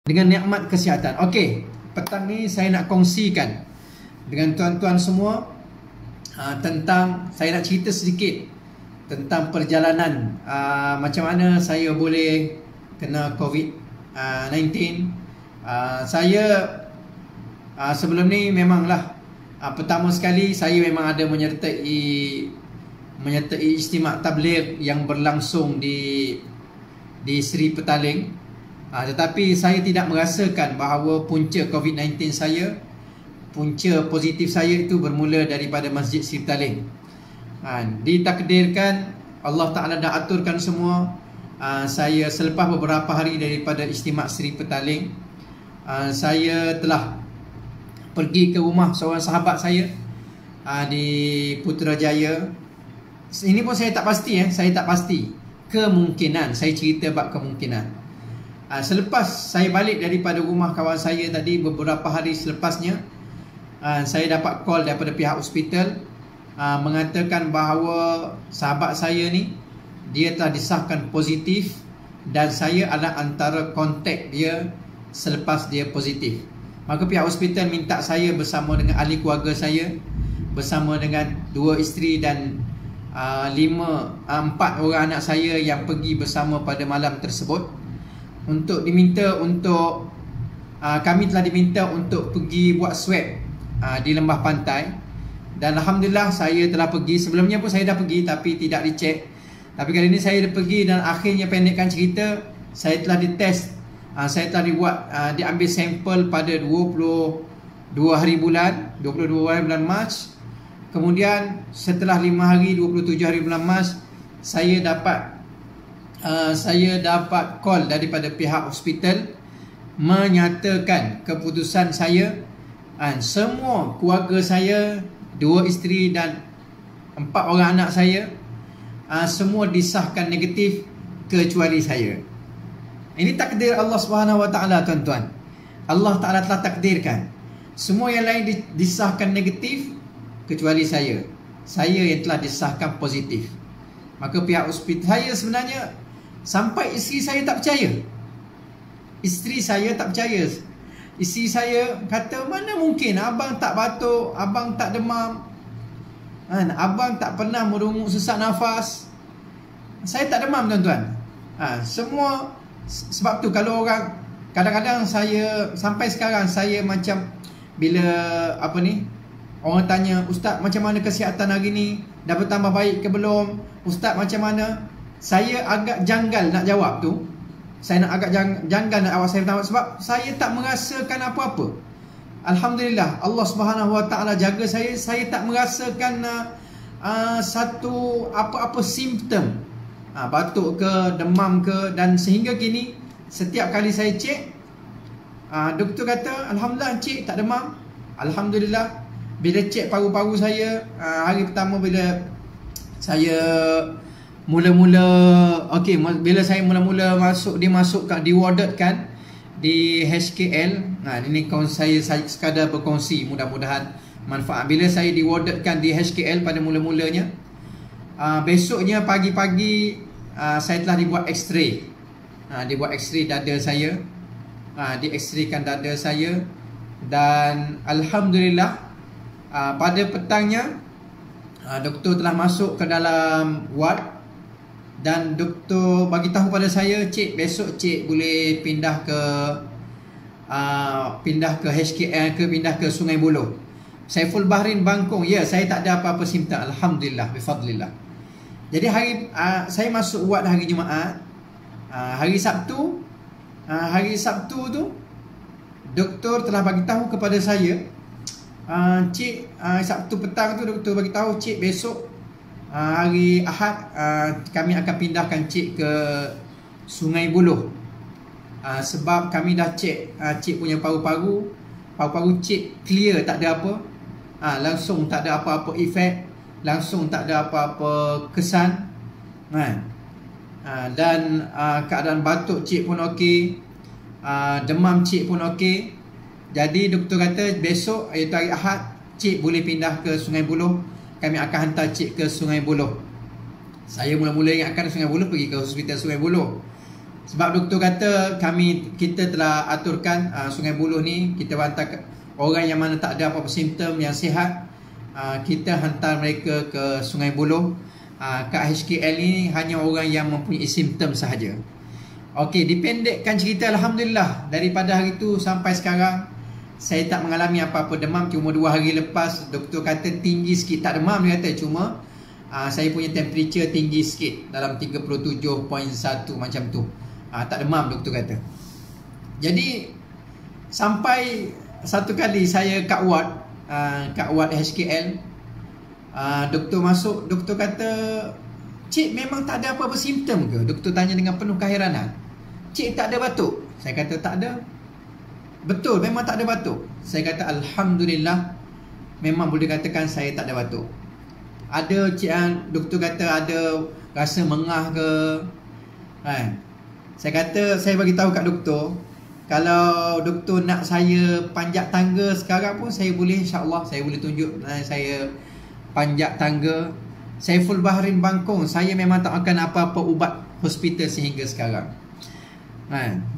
dengan nikmat kesihatan. Okey, petang ni saya nak kongsikan dengan tuan-tuan semua tentang, saya nak cerita sedikit tentang perjalanan macam mana saya boleh kena COVID-19. Saya sebelum ni memanglah pertama sekali saya memang ada menyertai istimak tabligh yang berlangsung di Seri Petaling. Tetapi saya tidak merasakan bahawa punca COVID-19 saya, punca positif saya itu bermula daripada Masjid Seri Petaling. Ditakdirkan Allah Ta'ala dah aturkan semua. Saya selepas beberapa hari daripada istimak Seri Petaling, saya telah pergi ke rumah seorang sahabat saya di Putrajaya. Ini pun saya tak pasti, saya tak pasti. Kemungkinan, saya cerita bab kemungkinan. Selepas saya balik daripada rumah kawan saya tadi, beberapa hari selepasnya, saya dapat call daripada pihak hospital mengatakan bahawa sahabat saya ni, dia telah disahkan positif dan saya adalah antara kontak dia selepas dia positif. Maka pihak hospital minta saya bersama dengan ahli keluarga saya, bersama dengan 2 isteri dan 4 orang anak saya yang pergi bersama pada malam tersebut, kami telah diminta untuk pergi buat swab di lembah pantai. Dan Alhamdulillah saya telah pergi. Sebelumnya pun saya dah pergi tapi tidak dicek. Tapi kali ini saya dah pergi dan akhirnya, pendekkan cerita, saya telah ditest. Saya telah diambil sampel pada 22 hari bulan Mac. Kemudian setelah 5 hari, 27 hari bulan Mac, saya dapat call daripada pihak hospital menyatakan keputusan saya. Semua keluarga saya, 2 isteri dan 4 orang anak saya, semua disahkan negatif kecuali saya. Ini takdir Allah Subhanahu Wa Taala, tuan-tuan. Allah Taala telah takdirkan semua yang lain disahkan negatif kecuali saya. Saya yang telah disahkan positif. Maka pihak hospital, saya sebenarnya sampai isteri saya tak percaya. Isteri saya tak percaya. Isteri saya kata, mana mungkin abang tak batuk, abang tak demam, abang tak pernah merungut sesak nafas. Saya tak demam, tuan-tuan. Semua. Sebab tu kalau orang, kadang-kadang saya, sampai sekarang saya macam, bila orang tanya, Ustaz macam mana kesihatan hari ni, dah bertambah baik ke belum, Ustaz macam mana, saya agak janggal nak jawab tu. Saya nak agak janggal nak awak saya bertambah, sebab saya tak merasakan apa-apa. Alhamdulillah, Allah Subhanahu Wa Taala jaga saya. Saya tak merasakan satu apa-apa simptom, batuk ke, demam ke. Dan sehingga kini setiap kali saya cek, doktor kata Alhamdulillah cik tak demam. Alhamdulillah. Bila cek paru-paru saya, hari pertama bila saya bila saya mula-mula diwardedkan di HKL. Ini saya sekadar berkongsi, mudah-mudahan manfaat. Bila saya diwardedkan di HKL pada mula-mulanya, besoknya pagi-pagi saya telah dibuat X-ray. Dibuat X-ray dada saya. Di-X-raykan dada saya. Dan Alhamdulillah, pada petangnya doktor telah masuk ke dalam ward. Dan doktor bagi tahu pada saya, cik, besok cik boleh pindah ke HKL pindah ke Sungai Buloh. Saiful Bahrin Bangkong. Ya, saya tak ada apa-apa simptom, Alhamdulillah, bifadlillah. Jadi saya masuk ward hari Jumaat. Hari Sabtu tu doktor telah bagi tahu kepada saya, cik, Sabtu petang tu doktor bagi tahu, cik, besok hari Ahad kami akan pindahkan cik ke Sungai Buloh. Sebab kami dah cek cik punya paru-paru cik clear, tak ada apa. Langsung tak ada apa-apa efek, langsung tak ada apa-apa kesan. Dan keadaan batuk cik pun okey, demam cik pun okey. Jadi doktor kata besok, iaitu hari Ahad, cik boleh pindah ke Sungai Buloh. Kami akan hantar cik ke Sungai Buloh. Saya mula-mula ingatkan Sungai Buloh, pergi ke hospital Sungai Buloh. Sebab doktor kata kita telah aturkan Sungai Buloh ni, kita hantar orang yang mana tak ada apa-apa simptom yang sihat, kita hantar mereka ke Sungai Buloh. Kat HKL ni hanya orang yang mempunyai simptom sahaja. Okey, dipendekkan cerita, Alhamdulillah, daripada hari tu sampai sekarang saya tak mengalami apa-apa demam. Cuma 2 hari lepas doktor kata tinggi sikit, tak demam dia kata, cuma saya punya temperature tinggi sikit, dalam 37.1 macam tu. Tak demam doktor kata. Jadi sampai satu kali saya kat ward HKL, doktor masuk, doktor kata, "Cik memang tak ada apa-apa simptom ke?" Doktor tanya dengan penuh keheranan. "Cik tak ada batuk?" Saya kata tak ada. "Betul, memang tak ada batuk?" Saya kata Alhamdulillah, memang boleh katakan saya tak ada batuk. Ada doktor kata ada rasa mengah ke, saya kata, saya bagi tahu kat doktor, kalau doktor nak saya panjat tangga sekarang pun saya boleh, insya-Allah saya boleh tunjuk saya panjat tangga. Saiful Bahrin Bangkong, saya memang tak makan apa-apa ubat hospital sehingga sekarang.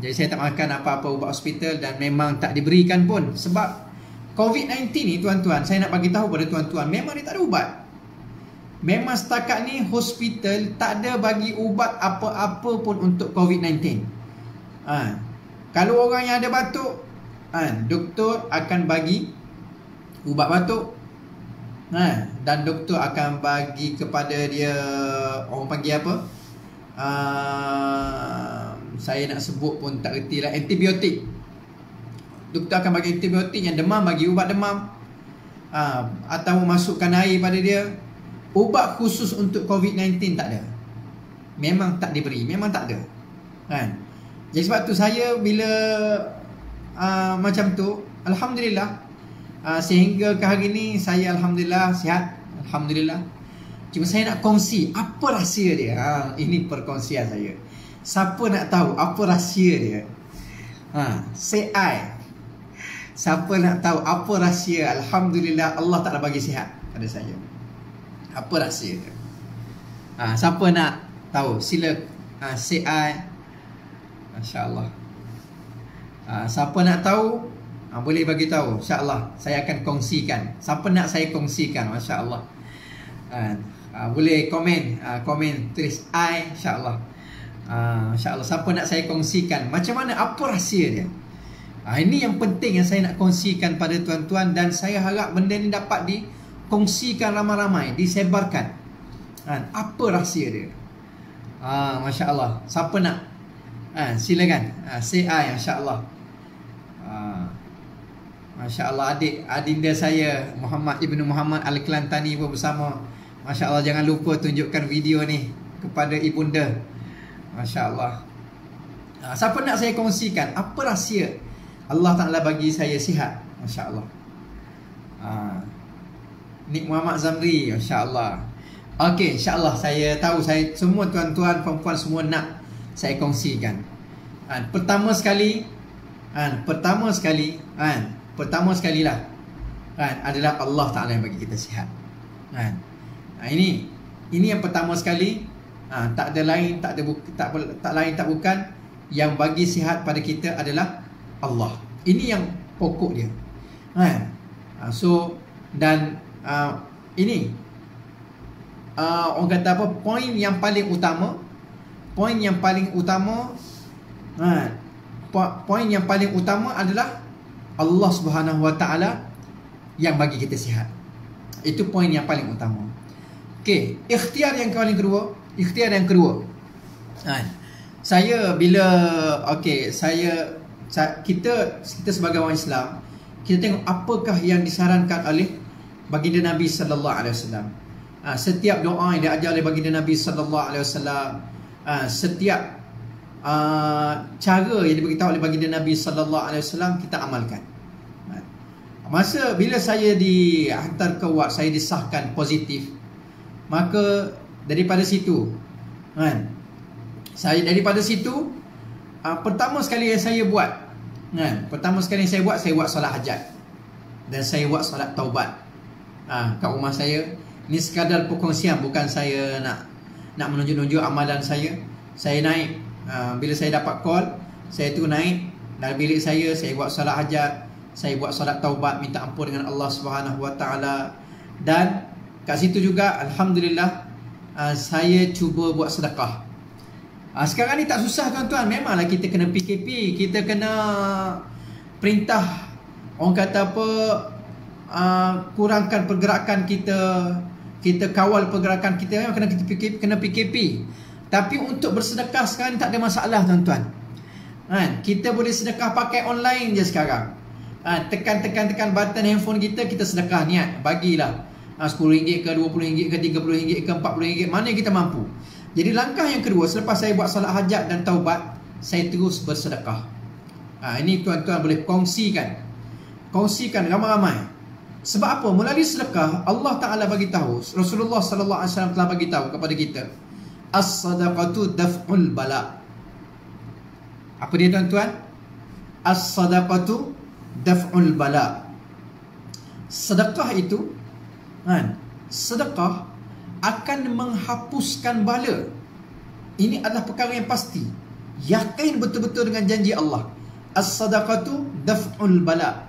Jadi saya tak makan apa-apa ubat hospital dan memang tak diberikan pun. Sebab COVID-19 ni tuan-tuan, saya nak bagi tahu pada tuan-tuan, memang dia tak ada ubat. Memang setakat ni hospital tak ada bagi ubat apa-apa pun untuk COVID-19. Kalau orang yang ada batuk, doktor akan bagi ubat batuk, dan doktor akan bagi kepada dia, orang panggil apa, saya nak sebut pun tak reti lah, antibiotik. Doktor akan bagi antibiotik. Yang demam bagi ubat demam, atau masukkan air pada dia. Ubat khusus untuk COVID-19 tak ada, memang tak diberi, memang tak ada. Jadi sebab tu saya bila macam tu, Alhamdulillah, sehingga ke hari ni saya Alhamdulillah sihat, Alhamdulillah. Cuma saya nak kongsi apa rahsia dia. Ini perkongsian saya. Siapa nak tahu apa rahsia dia? Say I. Siapa nak tahu apa rahsia? Alhamdulillah, Allah Ta'ala bagi sihat pada saya. Apa rahsia dia? Siapa nak tahu? Sila say I. Masya-Allah. Siapa nak tahu, boleh bagi tahu. Insya-Allah saya akan kongsikan. Siapa nak saya kongsikan? Masya-Allah. Boleh komen, tulis I, insya-Allah. Insya-Allah siapa nak saya kongsikan macam mana, apa rahsia dia? Ini yang penting yang saya nak kongsikan pada tuan-tuan, dan saya harap benda ni dapat dikongsikan ramai-ramai, disebarkan. Apa rahsia dia? Masya-Allah. Siapa nak? Silakan. Say I, insya-Allah. Masya-Allah, adinda saya Muhammad Ibnu Muhammad Al-Kelantani pun bersama. Masya-Allah, jangan lupa tunjukkan video ni kepada ibunda. Masya-Allah. Siapa nak saya kongsikan apa rahsia Allah Ta'ala bagi saya sihat? Masya-Allah. Nik Muhammad Zamri, masya-Allah. Okey, insya-Allah saya tahu semua tuan-tuan, puan-puan semua nak saya kongsikan. Pertama sekali lah, adalah Allah Ta'ala yang bagi kita sihat. Ini yang pertama sekali. Tak ada lain, tak bukan, yang bagi sihat pada kita adalah Allah. Ini yang pokok dia. Dan ini orang kata apa, poin yang paling utama adalah Allah Subhanahu Wa Ta'ala yang bagi kita sihat. Itu poin yang paling utama. Okey, ikhtiar yang kedua. Saya bila kita sebagai orang Islam, kita tengok apakah yang disarankan oleh baginda Nabi sallallahu alaihi wasallam. Setiap doa yang diajar oleh baginda Nabi sallallahu alaihi wasallam, setiap cara yang diberitahu oleh baginda Nabi sallallahu alaihi wasallam kita amalkan. Masa bila saya dihantar ke ward, saya disahkan positif, maka daripada situ pertama sekali yang saya buat, saya buat solat hajat dan saya buat solat taubat kat rumah saya. Ini sekadar perkongsian, bukan saya nak menunjuk-nunjuk amalan saya. Saya naik Bila saya dapat call, saya tu naik dalam bilik saya buat solat hajat, saya buat solat taubat, minta ampun dengan Allah Subhanahu Wa Taala. Dan kat situ juga alhamdulillah saya cuba buat sedekah. Sekarang ni tak susah tuan-tuan. Memanglah kita kena PKP, kita kena perintah, orang kata apa, kurangkan pergerakan kita, kita kawal pergerakan kita. Memang kena PKP. Tapi untuk bersedekah sekarang tak ada masalah tuan-tuan. Kita boleh sedekah pakai online je sekarang. Tekan button handphone kita sedekah, niat, bagilah RM10 ke RM20 ke RM30 ke RM40, mana yang kita mampu. Jadi langkah yang kedua, selepas saya buat salat hajat dan taubat, saya terus bersedekah. Ini tuan-tuan boleh kongsikan ramai-ramai. Sebab apa? Melalui sedekah Allah Ta'ala bagi tahu, Rasulullah sallallahu alaihi wasallam telah bagi tahu kepada kita, as-sadaqatu daf'ul bala. Apa dia tuan-tuan? As-sadaqatu daf'ul bala. Sedekah itu, sedekah akan menghapuskan bala. Ini adalah perkara yang pasti. Yakin betul-betul dengan janji Allah. As-sadaqatu daf'ul bala.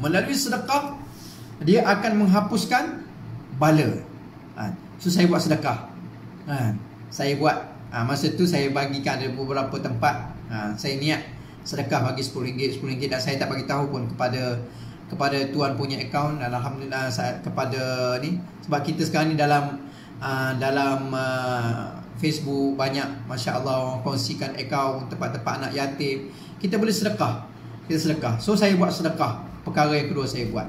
Melalui sedekah, dia akan menghapuskan bala. So saya buat sedekah. Saya buat, masa tu saya bagikan ada beberapa tempat. Saya niat sedekah bagi RM10 dan saya tak bagi tahu pun kepada tuan punya akaun. Alhamdulillah kepada ni, sebab kita sekarang ni dalam Facebook banyak, masya-Allah, orang kongsikan akaun tempat-tempat anak yatim. Kita boleh sedekah. So saya buat sedekah. Perkara yang kedua saya buat.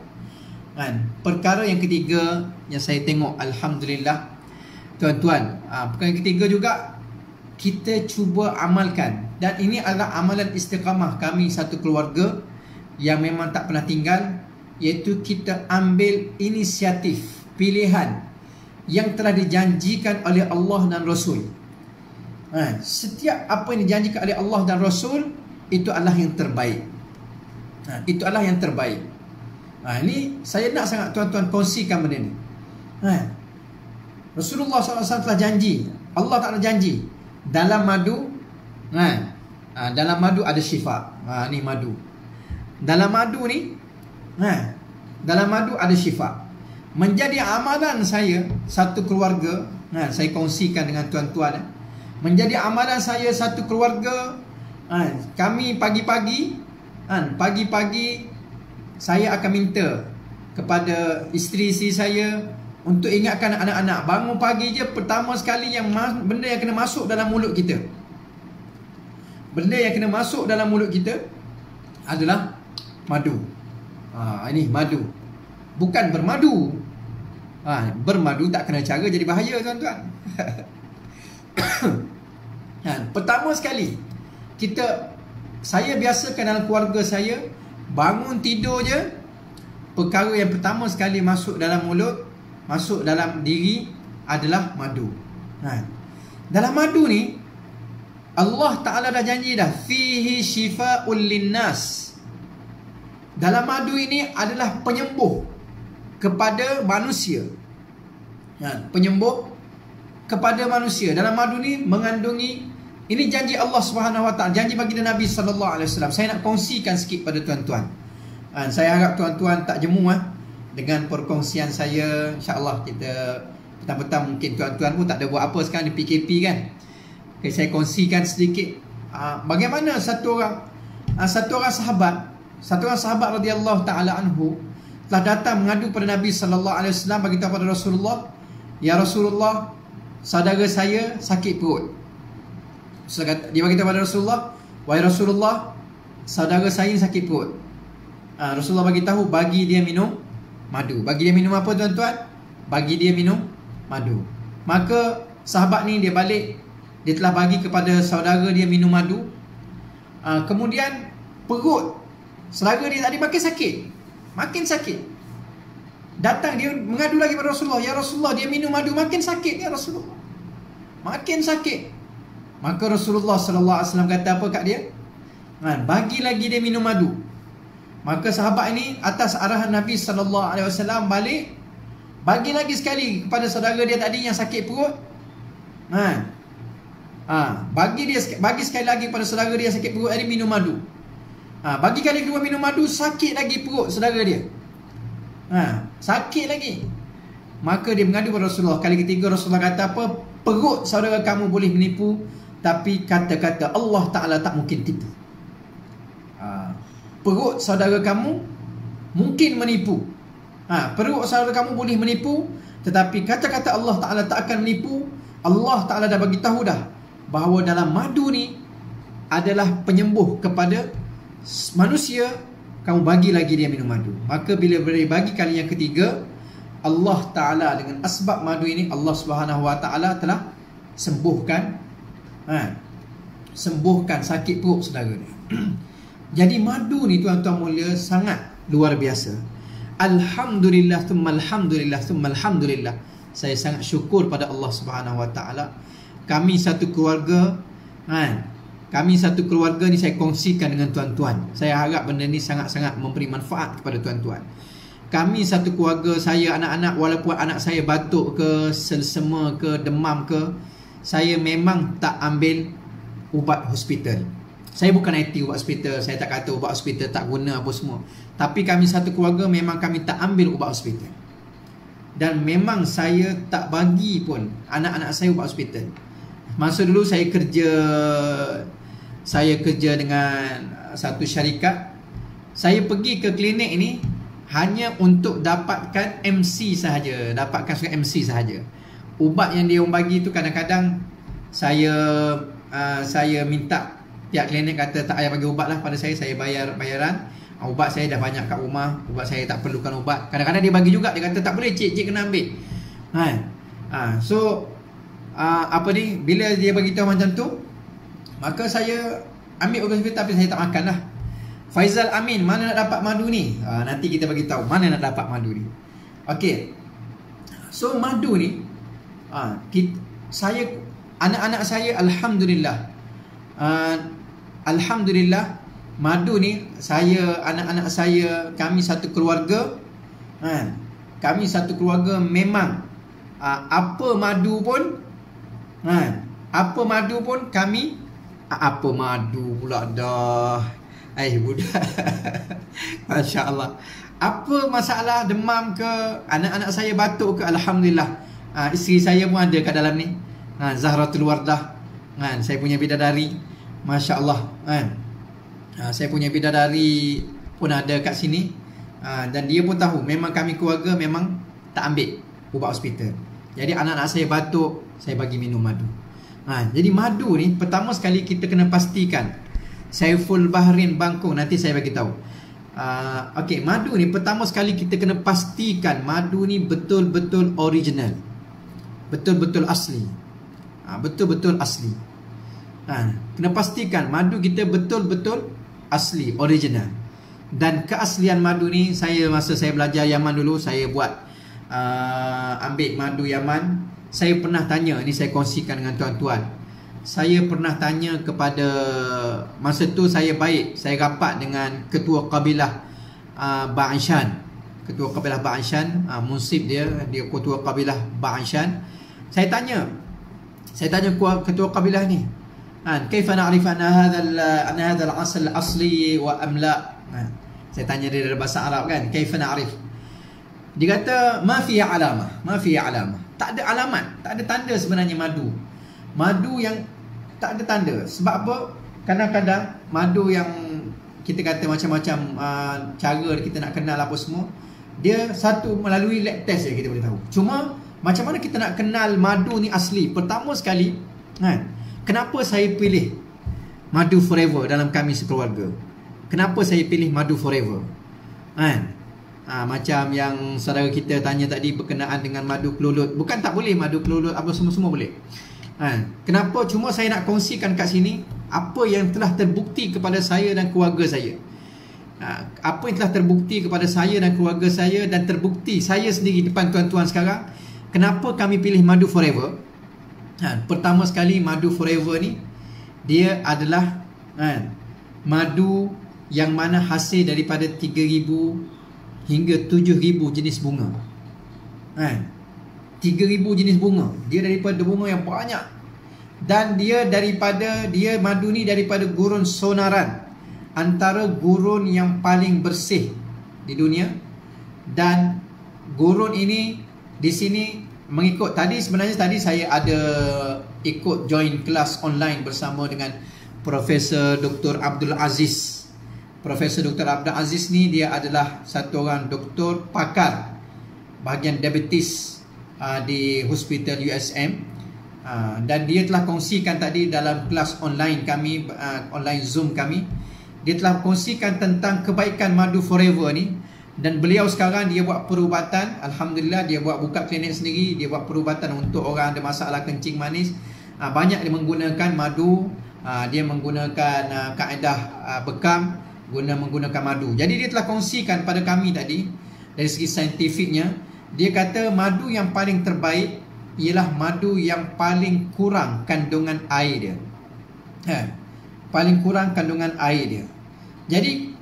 Perkara yang ketiga yang saya tengok, alhamdulillah tuan-tuan, perkara yang ketiga juga kita cuba amalkan, dan ini adalah amalan istiqamah kami satu keluarga yang memang tak pernah tinggal, iaitu kita ambil inisiatif pilihan yang telah dijanjikan oleh Allah dan Rasul. Setiap apa yang dijanjikan oleh Allah dan Rasul, itu adalah yang terbaik. Itu adalah yang terbaik. Ini saya nak sangat tuan-tuan kongsikan benda ni. Rasulullah SAW telah janji, Allah Ta'ala janji, dalam madu, dalam madu ada syifa. Ni madu. Dalam madu ni, dalam madu ada syifa. Menjadi amalan saya satu keluarga, saya kongsikan dengan tuan-tuan. Menjadi amalan saya satu keluarga, kami pagi-pagi saya akan minta kepada isteri saya untuk ingatkan anak-anak, bangun pagi je, pertama sekali benda yang kena masuk dalam mulut kita, benda yang kena masuk dalam mulut kita adalah madu. Ini madu, bukan bermadu. Bermadu tak kena cara, jadi bahaya tuan-tuan. Pertama sekali saya biasakan dalam keluarga saya, bangun tidur je, perkara yang pertama sekali masuk dalam mulut, masuk dalam diri adalah madu. Dalam madu ni Allah Ta'ala dah janji dah, fihi shifa'ul linnas. Dalam madu ini adalah penyembuh kepada manusia. Penyembuh kepada manusia. Dalam madu ni mengandungi, ini janji Allah Subhanahu Wa Taala, janji baginda Nabi sallallahu alaihi wasallam. Saya nak kongsikan sikit pada tuan-tuan. Saya harap tuan-tuan tak jemu dengan perkongsian saya. InsyaAllah kita petang-petang, mungkin tuan-tuan pun tak ada buat apa sekarang di PKP kan. Okay, saya kongsikan sedikit bagaimana satu orang sahabat radhiyallahu taala anhu telah datang mengadu pada Nabi sallallahu alaihi wasallam, bagi tahu pada Rasulullah, ya Rasulullah, saudara saya sakit perut. Dia bagi tahu pada Rasulullah, wahai Rasulullah, saudara saya sakit perut. Rasulullah bagi tahu, bagi dia minum madu. Bagi dia minum apa tuan-tuan? Bagi dia minum madu. Maka sahabat ni dia balik, dia telah bagi kepada saudara dia minum madu. Kemudian perut saudara dia tadi makin sakit. Datang dia mengadu lagi kepada Rasulullah, ya Rasulullah, dia minum madu makin sakit ya Rasulullah, makin sakit. Maka Rasulullah sallallahu alaihi wasallam kata apa kat dia? Bagi lagi dia minum madu. Maka sahabat ini atas arahan Nabi sallallahu alaihi wasallam balik, bagi lagi sekali kepada saudara dia tadi yang sakit perut. Bagi sekali lagi pada saudara dia sakit perut hari minum madu. Bagi kali kedua minum madu, sakit lagi perut saudara dia. Sakit lagi. Maka dia mengadu kepada Rasulullah. Kali ketiga Rasulullah kata apa? Perut saudara kamu boleh menipu, tapi kata-kata Allah Ta'ala tak mungkin tipu. Perut saudara kamu mungkin menipu. Perut saudara kamu boleh menipu, tetapi kata-kata Allah Ta'ala tak akan menipu. Allah Ta'ala dah bagi tahu dah bahawa dalam madu ni adalah penyembuh kepada manusia. Kamu bagi lagi dia minum madu. Maka bila bagi kali yang ketiga, Allah Ta'ala dengan asbab madu ini, Allah Subhanahu Wa Ta'ala telah sembuhkan sembuhkan sakit perut saudara ni. Jadi madu ni tuan-tuan mulia sangat luar biasa. Alhamdulillah thumma alhamdulillah thumma alhamdulillah. Saya sangat syukur pada Allah Subhanahu Wa Ta'ala. Kami satu keluarga, kami satu keluarga ni saya kongsikan dengan tuan-tuan. Saya harap benda ni sangat-sangat memberi manfaat kepada tuan-tuan. Kami satu keluarga, saya anak-anak, walaupun anak saya batuk ke, selsema ke, demam ke, saya memang tak ambil ubat hospital. Saya bukan anti ubat hospital. Saya tak kata ubat hospital tak guna apa semua. Tapi kami satu keluarga memang kami tak ambil ubat hospital. Dan memang saya tak bagi pun anak-anak saya ubat hospital. Masa dulu saya kerja dengan satu syarikat. Saya pergi ke klinik ini hanya untuk dapatkan MC sahaja, dapatkan surat MC sahaja. Ubat yang dia orang bagi tu kadang-kadang saya minta pihak klinik kata tak payah bagi ubat lah pada saya bayar bayaran. Ubat saya dah banyak kat rumah, ubat saya tak perlukan ubat. Kadang-kadang dia bagi juga, dia kata tak boleh cik kena ambil. Bila dia bagi tahu macam tu, maka saya ambil ubat hospital, tapi saya tak makan lah. Faizal Amin, mana nak dapat madu ni? Nanti kita bagi tahu mana nak dapat madu ni. Okey. So madu ni anak-anak saya alhamdulillah. Alhamdulillah madu ni anak-anak saya, kami satu keluarga. Kami satu keluarga memang apa madu pun kami apa madu pula dah. Budak. Masya Allah. Apa masalah demam ke, anak-anak saya batuk ke, alhamdulillah. Isteri saya pun ada kat dalam ni. Zahratul Wardah. Saya punya bidadari. Masya Allah. Saya punya bidadari pun ada kat sini. Dan dia pun tahu memang kami keluarga memang tak ambil ubat hospital. Jadi anak-anak saya batuk, saya bagi minum madu. Jadi madu ni pertama sekali kita kena pastikan. Saiful Bahrin Bangkong, nanti saya bagi tahu. Okey, madu ni pertama sekali kita kena pastikan madu ni betul-betul original. Betul-betul asli. Betul-betul asli. Kena pastikan madu kita betul-betul asli, original. Dan keaslian madu ni, masa saya belajar Yaman dulu, saya buat ambil madu Yaman. Saya pernah tanya, ni saya kongsikan dengan tuan-tuan. Saya pernah tanya kepada, masa tu saya rapat dengan ketua kabilah Ba'anshan. Ketua kabilah Ba'anshan, munsib dia ketua kabilah Ba'anshan. Saya tanya ketua kabilah ni, kaifa na'rif anna hadha al-asl asli wa am la? Saya tanya dia dalam bahasa Arab kan, kaifa na'rif? Dia kata ma fi alamah. Tak ada alamat, tak ada tanda sebenarnya madu yang tak ada tanda. Sebab apa? Kadang-kadang madu yang kita kata macam-macam cara kita nak kenal apa semua, dia satu melalui lab test je kita boleh tahu. Cuma macam mana kita nak kenal madu ni asli? Pertama sekali, kenapa saya pilih madu forever dalam kami sekeluarga? Kenapa saya pilih madu forever? Macam yang saudara kita tanya tadi berkenaan dengan madu kelulut. Bukan tak boleh madu kelulut, apa semua boleh. Kenapa? Cuma saya nak kongsikan kat sini apa yang telah terbukti kepada saya dan keluarga saya. Apa yang telah terbukti kepada saya dan keluarga saya, dan terbukti saya sendiri depan tuan-tuan sekarang. Kenapa kami pilih madu forever? Pertama sekali, madu forever ni dia adalah madu yang mana hasil daripada 3,000 hingga 7,000 jenis bunga. 3,000 jenis bunga. Dia daripada bunga yang banyak. Dan dia madu ni daripada gurun sonaran, antara gurun yang paling bersih di dunia. Dan gurun ini di sini mengikut sebenarnya tadi saya ada ikut join kelas online bersama dengan Profesor Dr. Abdul Aziz. Profesor Dr. Abdul Aziz ni dia adalah satu orang doktor pakar bahagian diabetes di Hospital USM. Dan dia telah kongsikan tadi dalam kelas online kami, online Zoom kami, dia telah kongsikan tentang kebaikan madu forever ni. Dan beliau sekarang dia buat perubatan, alhamdulillah, dia buka klinik sendiri, dia buat perubatan untuk orang ada masalah kencing manis. Banyak dia menggunakan madu, dia menggunakan kaedah bekam, menggunakan madu. Jadi dia telah kongsikan pada kami tadi dari segi saintifiknya, dia kata madu yang paling terbaik ialah madu yang paling kurang kandungan air dia. Paling kurang kandungan air dia. Jadi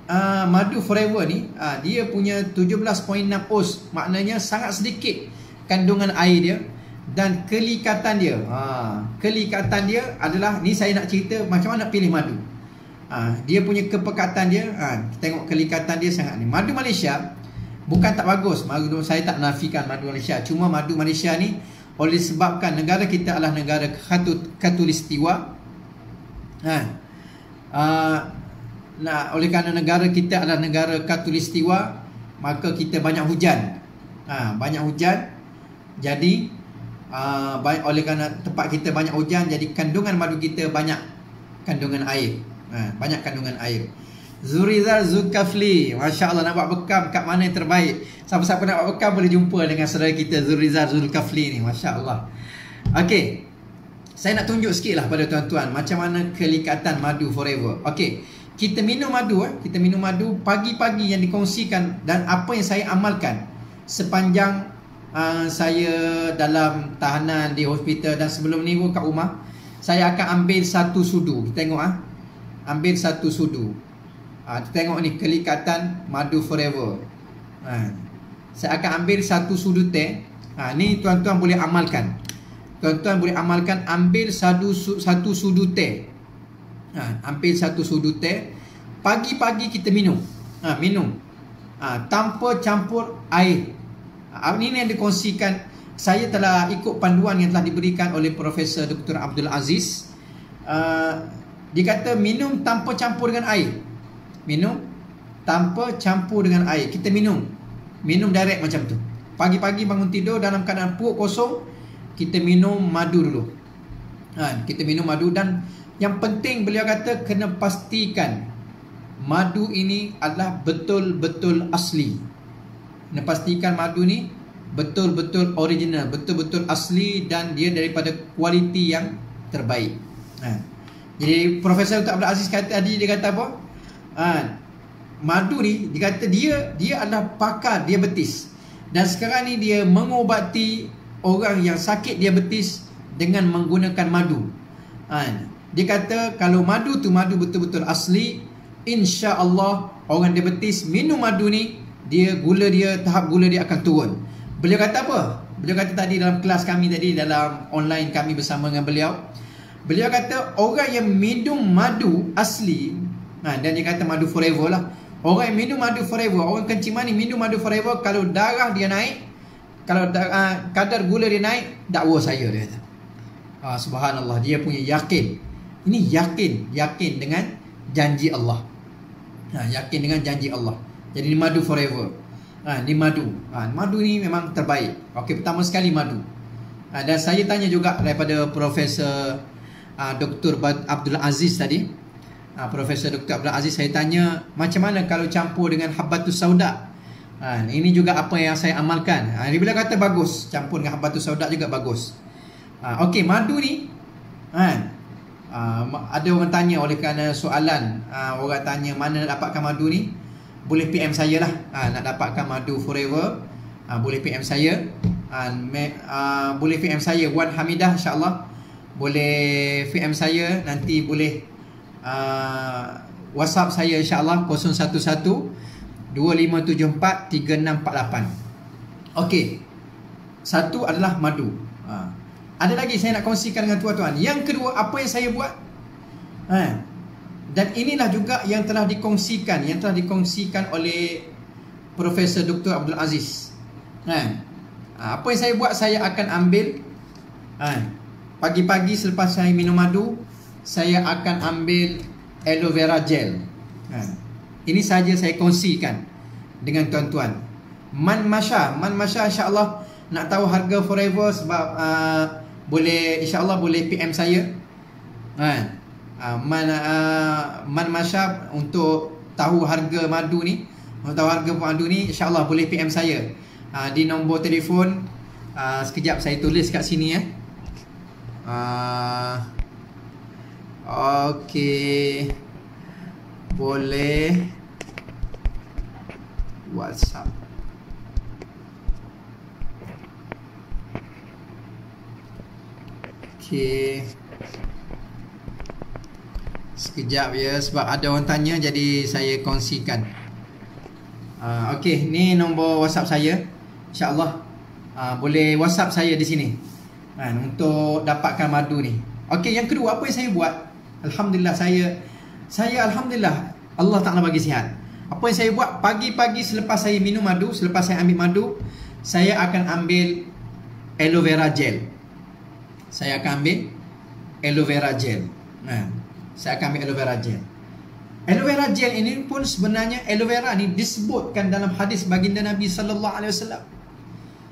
madu forever ni dia punya 17.6 oz, maknanya sangat sedikit kandungan air dia. Dan kelikatan dia, kelikatan dia adalah, ni saya nak cerita macam mana pilih madu. Dia punya kepekatan dia, tengok kelikatan dia sangat ni. Madu Malaysia bukan tak bagus, madu saya tak nafikan madu Malaysia, cuma madu Malaysia ni oleh sebabkan negara kita adalah negara khatulistiwa. Oleh kerana negara kita adalah negara khatulistiwa, maka kita banyak hujan. Banyak hujan. Jadi oleh kerana tempat kita banyak hujan, jadi kandungan madu kita banyak kandungan air. Banyak kandungan air. Zurizal Zulkafli, Masya Allah, nak buat bekam kat mana yang terbaik? Siapa-siapa nak buat bekam boleh jumpa dengan saudara kita Zurizal Zulkafli ni, Masya Allah. Okey, saya nak tunjuk sikit lah pada tuan-tuan macam mana kelikatan madu forever. Okey, kita minum madu, kita minum madu pagi-pagi yang dikongsikan, dan apa yang saya amalkan sepanjang saya dalam tahanan di hospital dan sebelum ni pun kat rumah, saya akan ambil satu sudu. Kita tengok ambil satu sudu. Tengok ni kelikatan madu forever. Saya akan ambil satu sudu teh. Ni tuan-tuan boleh amalkan. Tuan-tuan boleh amalkan, ambil satu sudu teh. Ambil satu sudu teh. Pagi-pagi kita minum. Minum. Tanpa campur air. Ini yang dikongsikan. Saya telah ikut panduan yang telah diberikan oleh Profesor Dr. Abdul Aziz. Dia kata minum tanpa campur dengan air. Minum tanpa campur dengan air. Kita minum direct macam tu. Pagi-pagi bangun tidur dalam keadaan perut kosong, kita minum madu dulu. Kita minum madu. Dan yang penting beliau kata kena pastikan madu ini adalah betul-betul asli. Kena pastikan madu ni betul-betul original, betul-betul asli, dan dia daripada kualiti yang terbaik. Jadi Profesor Dr. Abdul Aziz kata tadi, dia kata apa? Madu ni dia kata dia adalah pakar diabetes, dan sekarang ni dia mengobati orang yang sakit diabetes dengan menggunakan madu. Dia kata kalau madu tu madu betul-betul asli, insya-Allah orang diabetes minum madu ni, tahap gula dia akan turun. Beliau kata apa? Beliau kata tadi dalam kelas kami tadi, dalam online kami bersama dengan beliau kata orang yang minum madu asli, dan dia kata madu forever lah. Orang yang minum madu forever, orang kencing manis minum madu forever, kalau darah dia naik, kalau kadar gula dia naik, dakwa saya, dia kata. Subhanallah, dia punya yakin. Ini yakin dengan janji Allah. Yakin dengan janji Allah. Jadi ni madu forever. Ni madu. Madu ni memang terbaik. Okey, pertama sekali madu. Dan saya tanya juga daripada Profesor Dr. Abdul Aziz tadi. Profesor Dr. Abdul Aziz, saya tanya macam mana kalau campur dengan habbatus sauda. Ini juga apa yang saya amalkan. Dia bila kata bagus, campur dengan habbatus sauda juga bagus. Okey, madu ni ada orang tanya oleh kerana soalan, orang tanya mana nak dapatkan madu ni, boleh PM saya lah. Nak dapatkan madu forever, boleh PM saya. Boleh PM saya Wan Hamidah, insyaAllah. Boleh PM saya, nanti boleh WhatsApp saya, insyaAllah, 011-2574-3648. Okey, satu adalah madu. Ada lagi saya nak kongsikan dengan tuan-tuan. Yang kedua, apa yang saya buat? Dan inilah juga yang telah dikongsikan, oleh Profesor Dr. Abdul Aziz. Apa yang saya buat, saya akan ambil pagi-pagi selepas saya minum madu, saya akan ambil aloe vera gel. Ini saja saya kongsikan dengan tuan-tuan. Man Masya insya-Allah nak tahu harga forever sebab boleh, insya-Allah boleh PM saya. Man Masya untuk tahu harga madu ni, insya-Allah boleh PM saya di nombor telefon. Sekejap saya tulis kat sini ya. Okey, boleh WhatsApp. Okey, sekejap ya, sebab ada orang tanya jadi saya kongsikan. Okey, ni nombor WhatsApp saya. InsyaAllah boleh WhatsApp saya di sini untuk dapatkan madu ni. Okey, yang kedua, apa yang saya buat? Alhamdulillah, saya Alhamdulillah Allah Ta'ala bagi sihat. Apa yang saya buat? Pagi-pagi selepas saya minum madu, selepas saya ambil madu, saya akan ambil aloe vera gel. Saya akan ambil aloe vera gel. Aloe vera gel ini pun sebenarnya, aloe vera ni disebutkan dalam hadis baginda Nabi sallallahu alaihi wasallam.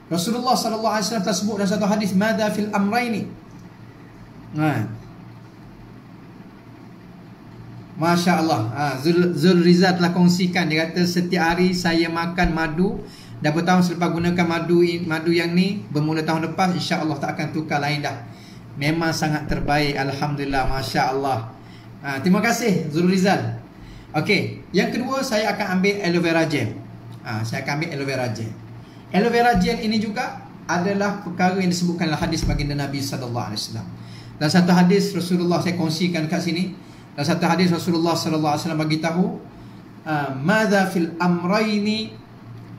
Rasulullah sallallahu alaihi wasallam tersebut dalam satu hadis, madza fil amraini. Masya Allah. Zul Rizal telah kongsikan. Dia kata setiap hari saya makan madu. Dah bertahun selepas gunakan madu yang ni, bermula tahun lepas, insya Allah tak akan tukar lain dah. Memang sangat terbaik. Alhamdulillah. Masya Allah. Terima kasih Zul Rizal. Okey, yang kedua saya akan ambil aloe vera gel. Saya akan ambil aloe vera gel. Aloe vera gel ini juga adalah perkara yang disebutkan dalam hadis baginda Nabi sallallahu alaihi wasallam. Dalam satu hadis Rasulullah, saya kongsikan kat sini. Dalam satu hadis Rasulullah sallallahu alaihi wasallam bagi tahu, madza fil amrayni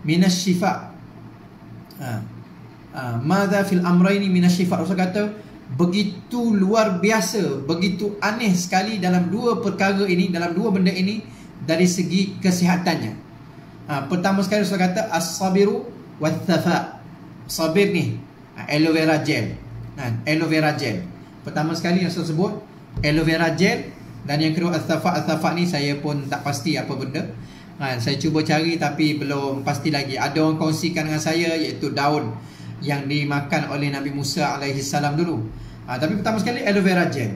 minasyifa. Madza fil amrayni minasyifa. Rasul kata begitu luar biasa, begitu aneh sekali dalam dua perkara ini, dalam dua benda ini dari segi kesihatannya. Pertama sekali Rasul kata as-sabiru wath-thafa. Sabir ni aloe vera gel. Aloe vera gel. Pertama sekali Rasul sebut aloe vera gel. Dan yang kedua al-thafa ni saya pun tak pasti apa benda. Saya cuba cari tapi belum pasti lagi. Ada orang kongsikan dengan saya, iaitu daun yang dimakan oleh Nabi Musa alaihi salam dulu. Tapi pertama sekali aloe vera gel.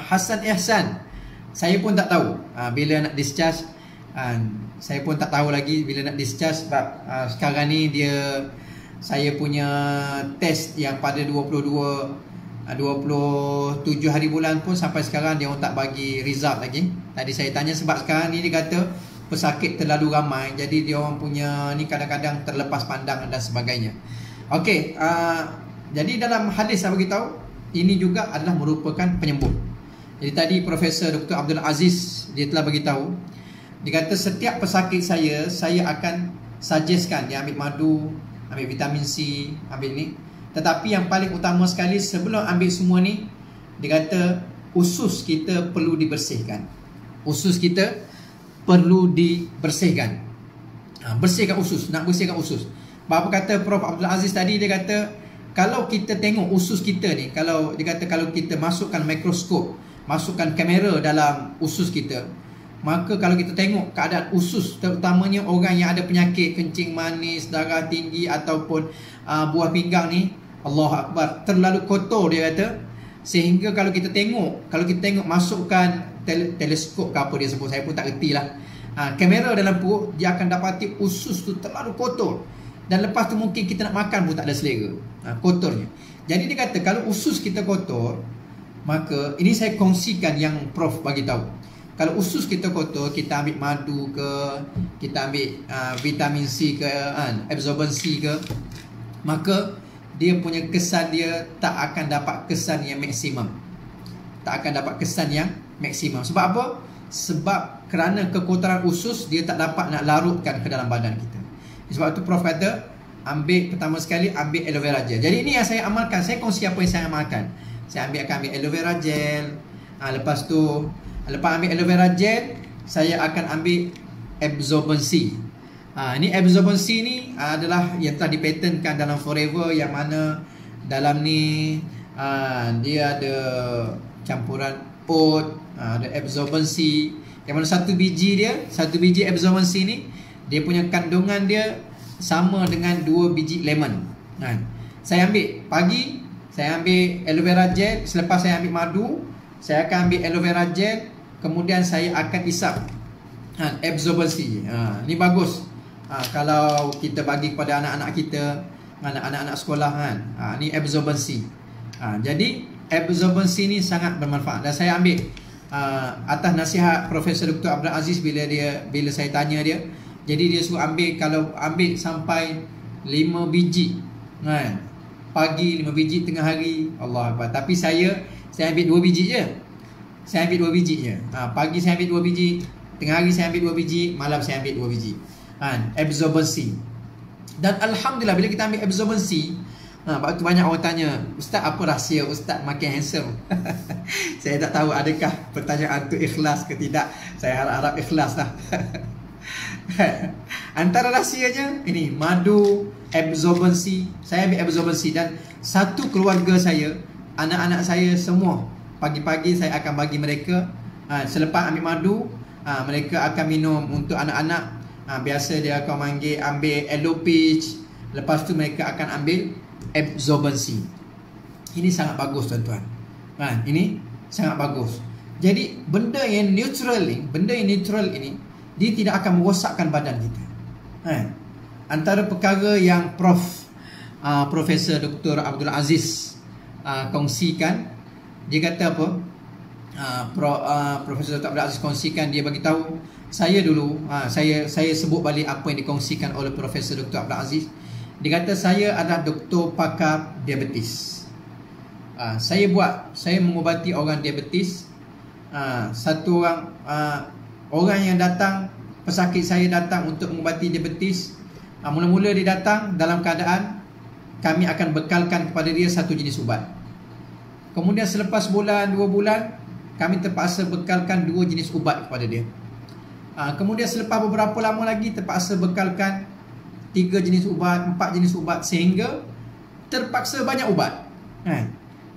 Hasan Ihsan, saya pun tak tahu bila nak discharge. Saya pun tak tahu lagi bila nak discharge sebab sekarang ni saya punya test yang pada 27 hari bulan pun sampai sekarang dia orang tak bagi result lagi. Tadi saya tanya sebab sekarang ni dia kata pesakit terlalu ramai, jadi dia orang punya ni kadang-kadang terlepas pandang dan sebagainya. Okey, jadi dalam hadis saya beritahu ini juga adalah merupakan penyembuh. Jadi tadi Profesor Dr. Abdul Aziz dia telah beritahu, dia kata setiap pesakit saya akan suggestkan dia ambil madu, ambil vitamin C, ambil ni. Tetapi yang paling utama sekali sebelum ambil semua ni, dia kata usus kita perlu dibersihkan. Usus kita perlu dibersihkan. Bersihkan usus, nak bersihkan usus. Apa kata Prof Abdul Aziz tadi, dia kata kalau kita tengok usus kita ni, kalau kita masukkan mikroskop, masukkan kamera dalam usus kita, maka kalau kita tengok keadaan usus, terutamanya orang yang ada penyakit kencing manis, darah tinggi ataupun buah pinggang ni, Allahu Akbar, terlalu kotor dia kata. Sehingga kalau kita tengok masukkan teleskop ke apa dia sebut, saya pun tak reti lah, kamera dalam perut, dia akan dapati usus tu terlalu kotor. Dan lepas tu mungkin kita nak makan pun tak ada selera, kotornya. Jadi dia kata kalau usus kita kotor, maka ini saya kongsikan yang Prof bagi tahu. Kalau usus kita kotor, kita ambil madu ke, kita ambil vitamin C ke, absorbency ke, maka dia punya kesan dia tak akan dapat kesan yang maksimum. Tak akan dapat kesan yang maksimum. Sebab apa? Sebab kerana kekotoran usus, dia tak dapat nak larutkan ke dalam badan kita. Sebab tu Prof kata ambil pertama sekali ambil aloe vera gel. Jadi ini yang saya amalkan. Saya kongsi apa yang saya amalkan. Saya akan ambil aloe vera gel. Lepas tu, lepas ambil aloe vera gel, saya akan ambil absorbency. Ini absorbency ni adalah yang telah dipatenkan dalam Forever, yang mana dalam ni dia ada campuran oat, ada absorbency, yang mana satu biji absorbency ni, dia punya kandungan dia sama dengan 2 biji lemon. Saya ambil pagi, saya ambil aloe vera gel. Selepas saya ambil madu, saya akan ambil aloe vera gel. Kemudian saya akan isap absorbency. Ni bagus kalau kita bagi kepada anak-anak kita, anak-anak sekolah kan. Ni absorbency. Jadi absorbency ni sangat bermanfaat. Dan saya ambil atas nasihat Profesor Dr. Abdul Aziz, bila saya tanya dia, jadi dia suruh ambil, kalau ambil sampai 5 biji kan, pagi 5 biji, tengah hari Allah Akbar. Tapi saya ambil 2 biji je. Pagi saya ambil 2 biji, tengah hari saya ambil 2 biji, malam saya ambil 2 biji. Absorbency. Dan alhamdulillah bila kita ambil absorbency, waktu banyak orang tanya, Ustaz apa rahsia Ustaz makin handsome? Saya tak tahu adakah pertanyaan tu ikhlas ke tidak. Saya harap ikhlas lah. Antara rahsianya ini madu, absorbency. Saya ambil absorbency, dan satu keluarga saya, anak-anak saya semua, pagi-pagi saya akan bagi mereka, selepas ambil madu, mereka akan minum. Untuk anak-anak, biasa dia akan ambil aloe peach. Lepas tu mereka akan ambil absorbency. Ini sangat bagus tuan-tuan. Ini sangat bagus. Jadi benda yang neutral ini, dia tidak akan merosakkan badan kita. Antara perkara yang Profesor Dr. Abdul Aziz kongsikan, dia kata apa? Profesor Dr. Abdul Aziz kongsikan, dia bagi tahu saya dulu, saya sebut balik apa yang dikongsikan oleh Profesor Dr. Abdul Aziz. Dia kata saya adalah doktor pakar diabetes. Saya mengubati orang diabetes. Satu orang yang datang, pesakit saya datang untuk mengubati diabetes. Mula-mula dia datang dalam keadaan kami akan bekalkan kepada dia satu jenis ubat. Kemudian selepas bulan, 2 bulan, kami terpaksa bekalkan 2 jenis ubat kepada dia. Kemudian selepas beberapa lama lagi terpaksa bekalkan 3 jenis ubat, 4 jenis ubat, sehingga terpaksa banyak ubat.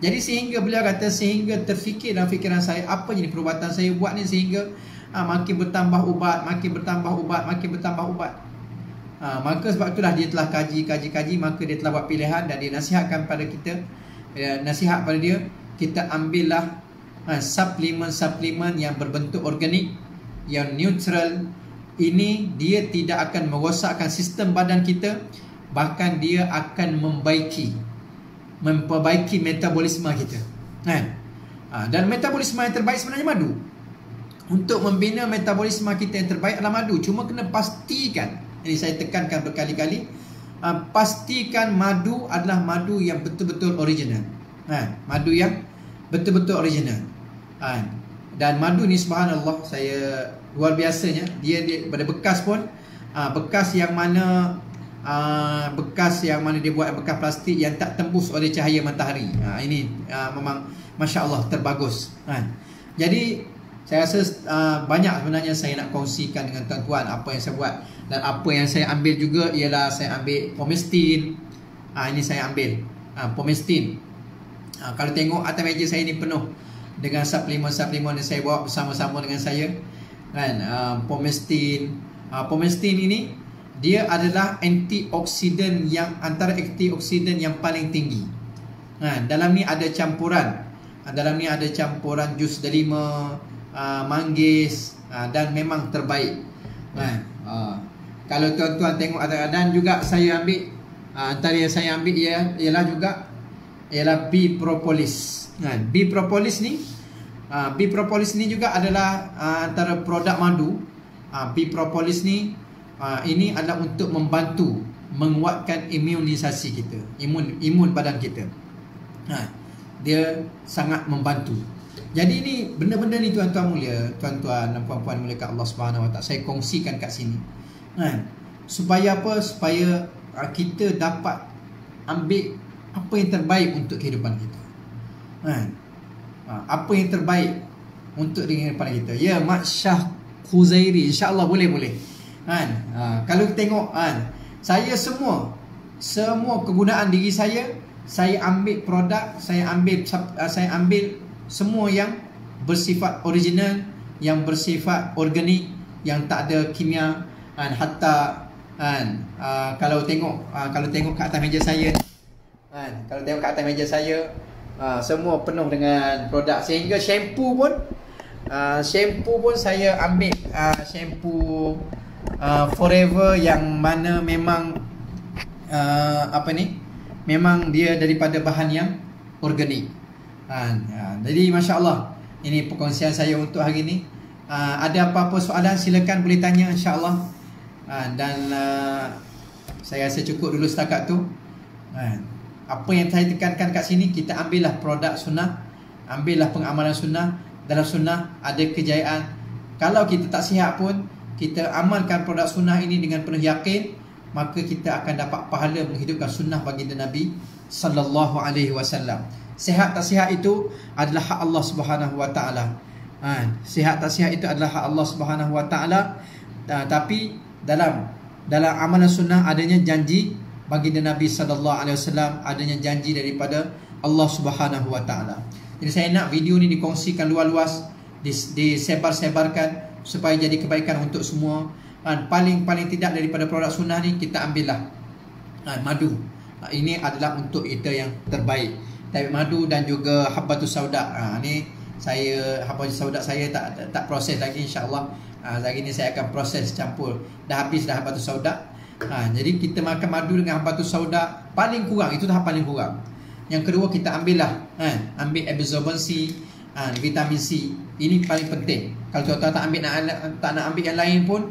Jadi sehingga beliau kata, sehingga terfikir dalam fikiran saya, apa jenis perubatan saya buat ni sehingga makin bertambah ubat. Maka sebab itulah dia telah kaji, maka dia telah buat pilihan, dan dia nasihatkan pada kita, nasihat pada dia, kita ambillah suplemen yang berbentuk organik, yang neutral. Ini dia tidak akan merosakkan sistem badan kita, bahkan dia akan memperbaiki metabolisme kita. Dan metabolisme yang terbaik sebenarnya madu. Untuk membina metabolisme kita yang terbaik adalah madu. Cuma kena pastikan, ini saya tekankan berkali-kali, pastikan madu adalah madu yang betul-betul original. Madu yang betul-betul original. Dan madu ni subhanallah, saya luar biasanya, dia pada bekas pun, bekas yang mana dia buat bekas plastik yang tak tembus oleh cahaya matahari. Ini memang Masya Allah terbagus. Jadi saya rasa banyak sebenarnya saya nak kongsikan dengan tuan-tuan apa yang saya buat. Dan apa yang saya ambil juga ialah saya ambil Pomestin. Ini saya ambil Pomestin. Kalau tengok atas meja saya ni penuh dengan suplemen-suplemen yang saya bawa bersama-sama dengan saya. Pomestin. Pomestin ini dia adalah antioksidan, yang antara antioksidan yang paling tinggi. Dalam ni ada campuran. Jus delima, manggis, dan memang terbaik. Kalau tuan-tuan tengok dan juga saya ambil, antara yang saya ambil ialah bee propolis. Bee propolis ni juga adalah antara produk madu. Bee propolis ni ini adalah untuk membantu menguatkan imunisasi kita, imun badan kita. Dia sangat membantu. Jadi ini benda-benda ni tuan-tuan mulia, tuan-tuan dan puan-puan mulia kat Allah Subhanahu Wa Taala, saya kongsikan kat sini. Supaya apa? Supaya kita dapat ambil apa yang terbaik untuk kehidupan kita. Apa yang terbaik untuk kehidupan kita. Ya, Mak Syah Khuzairi, insya-Allah boleh. Kalau tengok saya semua kegunaan diri saya ambil produk, saya ambil semua yang bersifat original, yang bersifat organik, yang tak ada kimia. Hatta kalau tengok kat atas meja saya, semua penuh dengan produk, sehingga shampoo pun saya ambil shampoo Forever, yang mana memang memang dia daripada bahan yang organik. Jadi masya-Allah, ini perkongsian saya untuk hari ini. Ada apa-apa soalan silakan boleh tanya, insya-Allah. Dan saya rasa cukup dulu setakat tu. Apa yang saya tekankan kat sini, kita ambillah produk sunnah, ambillah pengamalan sunnah. Dalam sunnah ada kejayaan. Kalau kita tak sihat pun, kita amalkan produk sunnah ini dengan penuh yakin, maka kita akan dapat pahala menghidupkan sunnah baginda Nabi sallallahu alaihi wasallam. Sihat tak sihat itu adalah hak Allah Subhanahu wa taala. Sihat tak sihat itu adalah hak Allah Subhanahu wa taala. Tapi dalam amalan sunnah adanya janji baginda Nabi sallallahu alaihi wasallam, adanya janji daripada Allah Subhanahu wa taala. Jadi saya nak video ni dikongsikan luas-luas, disebar-sebarkan supaya jadi kebaikan untuk semua. Paling tidak daripada produk sunnah ni kita ambillah madu. Ini adalah untuk kita yang terbaik. Tapi madu dan juga habbatus sauda. Ni saya habbatus sauda saya tak proses lagi, insya-Allah. Hari ni saya akan proses campur. Dah habis dah habbatus sauda. Jadi kita makan madu dengan habbatus sauda paling kurang, itu tahap paling kurang. Yang kedua, kita ambillah ambil absorbensi, vitamin C. Ini paling penting. Kalau tuan-tuan tak nak ambil yang lain pun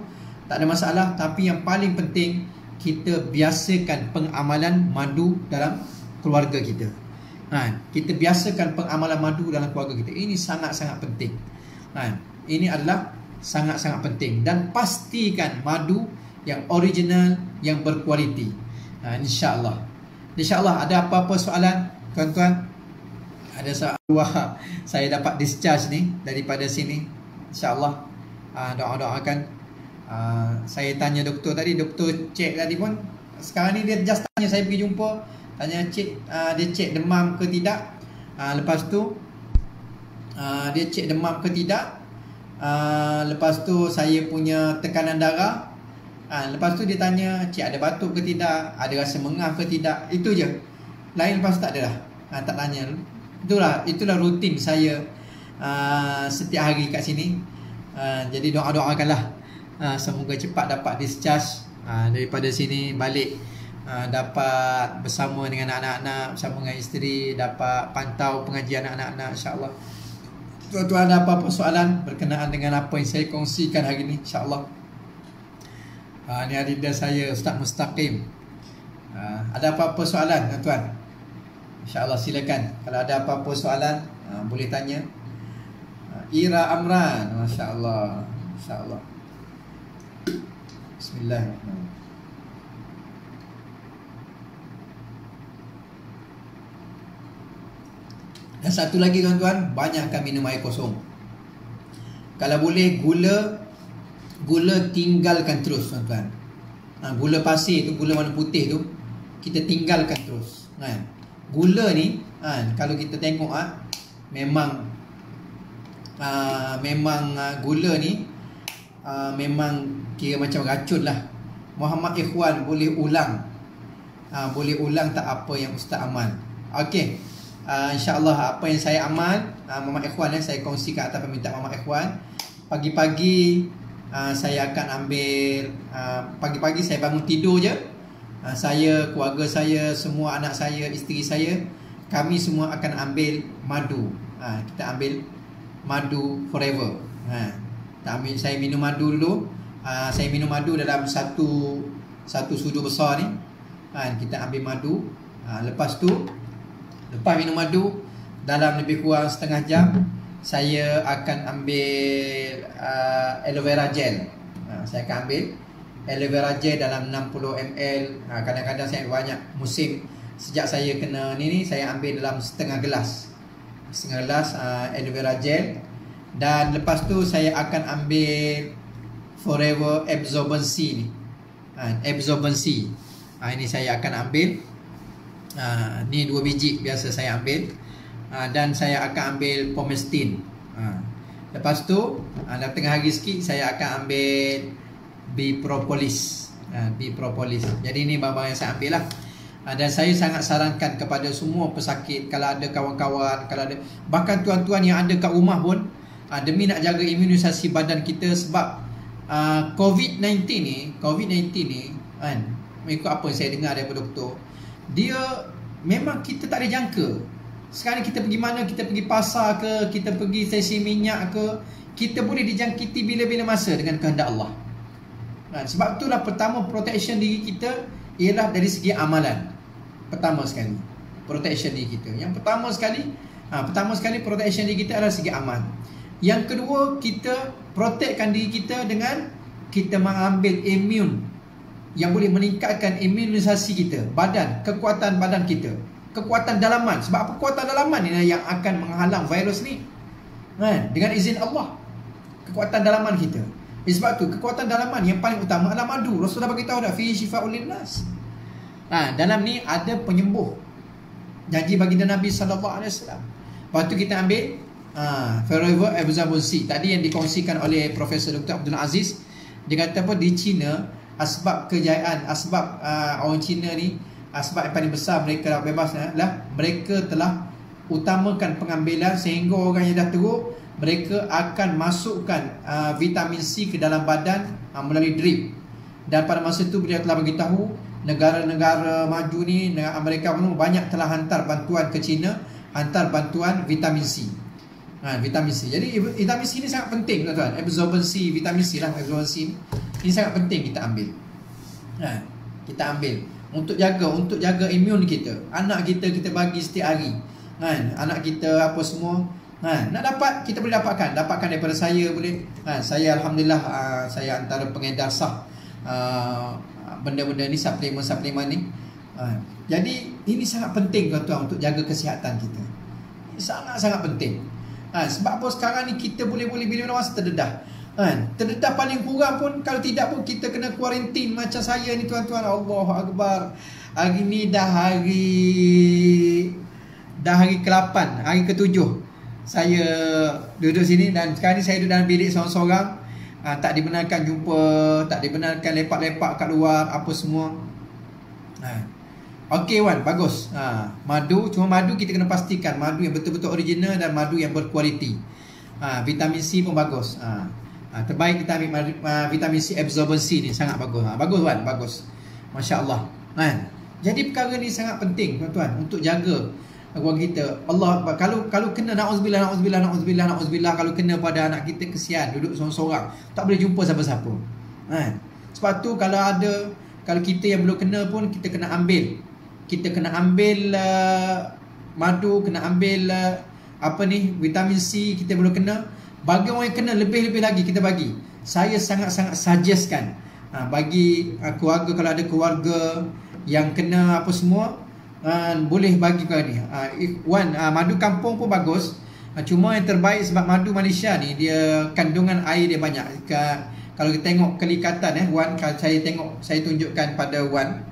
tak ada masalah, tapi yang paling penting kita biasakan pengamalan madu dalam keluarga kita. Kita biasakan pengamalan madu dalam keluarga kita. Ini sangat-sangat penting. Ini adalah sangat-sangat penting, dan pastikan madu yang original, yang berkualiti. InsyaAllah. InsyaAllah. Ada apa-apa soalan, tuan-tuan? Ada soalan? Saya dapat discharge ni daripada sini, InsyaAllah. Doa-doakan. Saya tanya doktor tadi, doktor cek tadi pun, sekarang ni dia just tanya saya pergi jumpa, tanya dia cek demam ke tidak. Lepas tu dia cek demam ke tidak. Lepas tu saya punya tekanan darah. Lepas tu dia tanya cik ada batuk ke tidak, ada rasa mengah ke tidak. Itu je. Lain lepas tu tak ada dah. Tak tanya. Itulah rutin saya setiap hari kat sini. Jadi doa-doakanlah semoga cepat dapat discharge daripada sini, balik dapat bersama dengan anak-anak, bersama dengan isteri, dapat pantau pengajian anak-anak, insya-Allah. Tuan-tuan ada apa-apa soalan berkenaan dengan apa yang saya kongsikan hari ini, insya-Allah. Ni adinda saya, Ustaz Mustaqim. Ada apa-apa soalan, tuan-tuan? InsyaAllah silakan. Kalau ada apa-apa soalan, boleh tanya. Ira Amran, masya-Allah. Insya-Allah. Bismillahirrahmanirrahim. Dan satu lagi, tuan-tuan, banyakkan minum air kosong. Kalau boleh, gula tinggalkan terus, tuan-tuan. Gula pasir tu, gula warna putih tu, kita tinggalkan terus. Gula ni, kalau kita tengok memang gula ni memang kira macam racun lah. Muhammad Ikhwan boleh ulang, tak apa yang Ustaz amal. Okey, insya-Allah apa yang saya amal, Muhammad Ikhwan saya kongsikan atas permintaan Muhammad Ikhwan. Pagi-pagi saya akan ambil, pagi-pagi saya bangun tidur je, saya, keluarga saya, semua anak saya, isteri saya, kami semua akan ambil madu. Kita ambil madu Forever. Saya minum madu dulu. Saya minum madu dalam satu sudu besar ni. Kita ambil madu. Lepas minum madu, dalam lebih kurang setengah jam, saya akan ambil aloe vera gel. Saya akan ambil aloe vera gel dalam 60 ml. Kadang-kadang saya banyak musim sejak saya kena ni saya ambil dalam setengah gelas aloe vera gel. Dan lepas tu saya akan ambil Forever Absorbency ni. Absorbency. Ini saya akan ambil. Ni 2 biji biasa saya ambil. Dan saya akan ambil Pomestin. Lepas tu dalam tengah hari sikit saya akan ambil Bipropolis. Bipropolis. Jadi ni barang-barang yang saya ambil lah. Dan saya sangat sarankan kepada semua pesakit, kalau ada kawan-kawan, kalau ada, bahkan tuan-tuan yang ada kat rumah pun, demi nak jaga imunisasi badan kita. Sebab COVID-19 ni kan, mengikut apa yang saya dengar daripada doktor, dia memang kita tak ada jangka. Sekarang kita pergi mana, kita pergi pasar ke, kita pergi stesen minyak ke, kita boleh dijangkiti bila-bila masa dengan kehendak Allah. Sebab itulah pertama protection diri kita ialah dari segi amalan. Pertama sekali protection diri kita. Yang pertama sekali protection diri kita adalah segi amal. Yang kedua, kita protectkan diri kita dengan kita mengambil imun yang boleh meningkatkan imunisasi kita, badan, kekuatan badan kita, kekuatan dalaman. Sebab apa? Kekuatan dalaman ni yang akan menghalang virus ni, dengan izin Allah. Kekuatan dalaman kita. Sebab tu kekuatan dalaman yang paling utama adalah madu. Rasulullah beritahu dah, fi shifa'ul linnas. Dalam ni ada penyembuh. Janji baginda Nabi SAW. Lepas tu kita ambil Forever Absorbency tadi yang dikongsikan oleh Profesor Dr. Abdul Aziz. Dia kata apa, di China, asbab kejayaan, asbab orang Cina ni, asbab yang paling besar mereka bebas lah, mereka telah utamakan pengambilan, sehingga orang yang dah teruk, mereka akan masukkan vitamin C ke dalam badan melalui drip. Dan pada masa itu beliau telah beritahu negara-negara maju ni, Amerika pun banyak telah hantar bantuan ke China, hantar bantuan vitamin C. Vitamin C. Jadi vitamin C ni sangat penting, tuan-tuan. Absorbency, vitamin C lah, absorbency ini sangat penting kita ambil. Kita ambil untuk jaga imun kita. Anak kita bagi setiap hari. Anak kita apa semua. Nak dapat, kita boleh dapatkan daripada saya boleh. Saya alhamdulillah, saya antara pengedar sah benda-benda ni, suplemen ni. Jadi ini sangat penting, tuan-tuan, untuk jaga kesihatan kita. Ini sangat-sangat penting. Sebab apa sekarang ni kita boleh bila-bila masa terdedah. Terdedah paling kurang pun, kalau tidak pun kita kena kuarantin. Macam saya ni, tuan-tuan, Allahu Akbar. Hari ni dah hari ke-8, hari ke-7 saya duduk sini. Dan sekarang ni saya duduk dalam bilik seorang-seorang. Tak dibenarkan jumpa, tak dibenarkan lepak-lepak kat luar, apa semua. Okey Wan, bagus. Madu, cuma madu kita kena pastikan madu yang betul-betul original dan madu yang berkualiti. Vitamin C pun bagus. Terbaik kita ambil vitamin C absorbency ni, sangat bagus. Bagus Wan, bagus. Masya-Allah. Jadi perkara ni sangat penting, tuan-tuan, untuk jaga keluarga kita. Allah, kalau kena naudzubillah, kalau kena pada anak kita, kesian, duduk seorang-seorang, tak boleh jumpa siapa-siapa. Sebab tu kalau kita yang belum kena pun, kita kena ambil madu, kena ambil vitamin C. Kita belum kena, bagi orang yang kena lebih-lebih lagi kita bagi. Saya sangat-sangat suggestkan bagi keluarga, kalau ada keluarga yang kena apa semua, boleh bagi kau ni. Madu kampung pun bagus. Cuma yang terbaik, sebab madu Malaysia ni dia kandungan air dia banyak. Kalau kita tengok kelikatan Wan, kalau saya tunjukkan pada Wan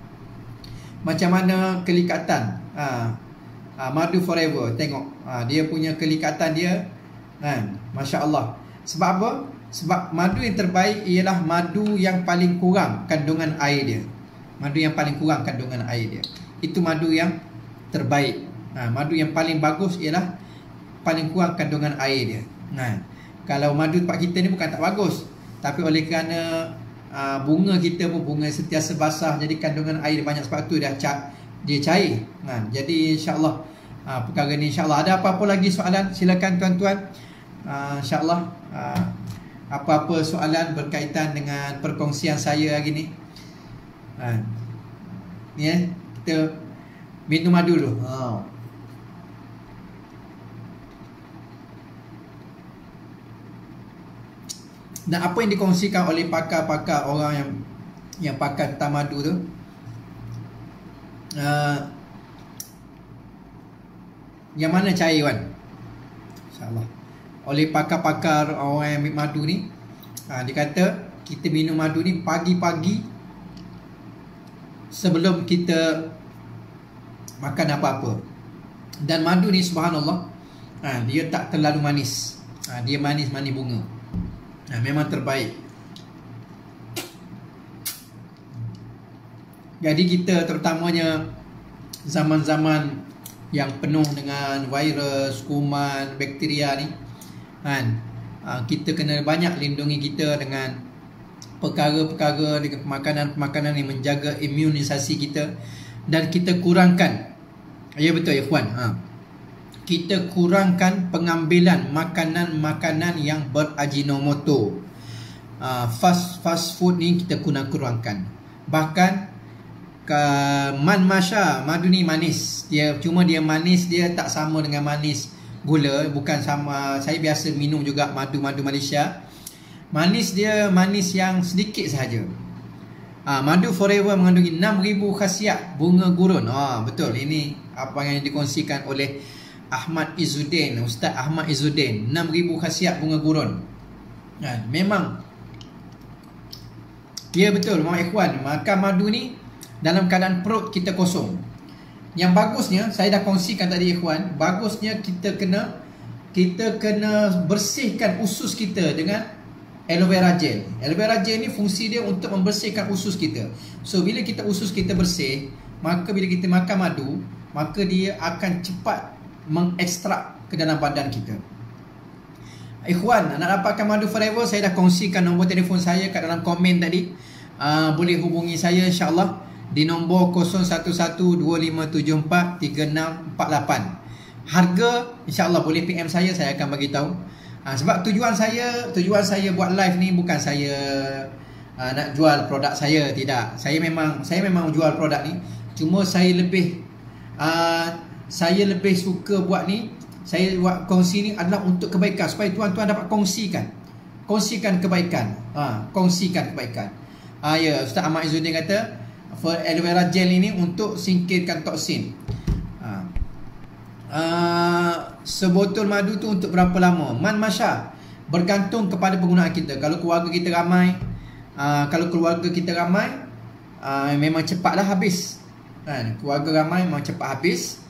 macam mana kelikatan madu forever. Tengok dia punya kelikatan dia, Masya Allah. Sebab apa? Sebab madu yang terbaik ialah madu yang paling kurang kandungan air dia. Madu yang paling kurang kandungan air dia, itu madu yang terbaik. Madu yang paling bagus ialah paling kurang kandungan air dia. Kalau madu tempat kita ni bukan tak bagus, tapi oleh kerana bunga kita pun bunga sentiasa basah, jadi kandungan air banyak, sebab tu dia cair. Jadi insya-Allah perkara ni, insya-Allah. Ada apa-apa lagi soalan, silakan tuan-tuan. Insya-Allah apa-apa soalan berkaitan dengan perkongsian saya hari ni. Ni kita minum madu dulu. Dan apa yang dikongsikan oleh pakar-pakar, orang yang yang pakan tamadu tu, yang mana cair kan, InsyaAllah oleh pakar-pakar orang yang ambil madu ni, dia kata kita minum madu ni pagi-pagi sebelum kita makan apa-apa. Dan madu ni subhanallah, dia tak terlalu manis, dia manis-manis bunga, memang terbaik. Jadi kita terutamanya zaman-zaman yang penuh dengan virus, kuman, bakteria ni kan, kita kena banyak lindungi kita dengan perkara-perkara, dengan makanan-makanan yang menjaga imunisasi kita. Dan kita kurangkan, ya betul ikhwan, kita kurangkan pengambilan makanan-makanan yang berajinomoto. Fast food ni kita kurangkan. Bahkan Man Masya, madu ni manis. Cuma dia manis, dia tak sama dengan manis gula. Bukan sama, saya biasa minum juga madu-madu Malaysia. Manis dia manis yang sedikit sahaja. Madu Forever mengandungi 6,000 khasiat bunga gurun. Betul, ini apa yang dikongsikan oleh Ahmad Izzuddin, Ustaz Ahmad Izzuddin. 6,000 khasiat bunga gurun. Memang dia betul, mau ikhwan, makan madu ni dalam keadaan perut kita kosong. Yang bagusnya, saya dah kongsikan tadi ikhwan, bagusnya kita kena bersihkan usus kita dengan aloe vera gel. Aloe vera gel ni fungsi dia untuk membersihkan usus kita. So bila kita usus kita bersih, maka bila kita makan madu, maka dia akan cepat mengekstrak ke dalam badan kita. Ikhwan, nak dapatkan madu Forever, saya dah kongsikan nombor telefon saya kat dalam komen tadi. Boleh hubungi saya insyaAllah di nombor 0115743648. Harga insyaAllah boleh PM saya akan bagi tahu. Sebab tujuan saya buat live ni bukan saya nak jual produk saya, tidak. Saya memang jual produk ni. Cuma saya lebih suka buat ni. Saya buat kongsi ni adalah untuk kebaikan, supaya tuan-tuan dapat kongsikan kebaikan. Kongsikan kebaikan. Ya, Ustaz Ahmad Izzuddin kata aloe vera gel ini untuk singkirkan toksin. Sebotol madu tu untuk berapa lama? Man Masya, bergantung kepada penggunaan kita. Kalau keluarga kita ramai, memang cepatlah habis. Keluarga ramai memang cepat habis.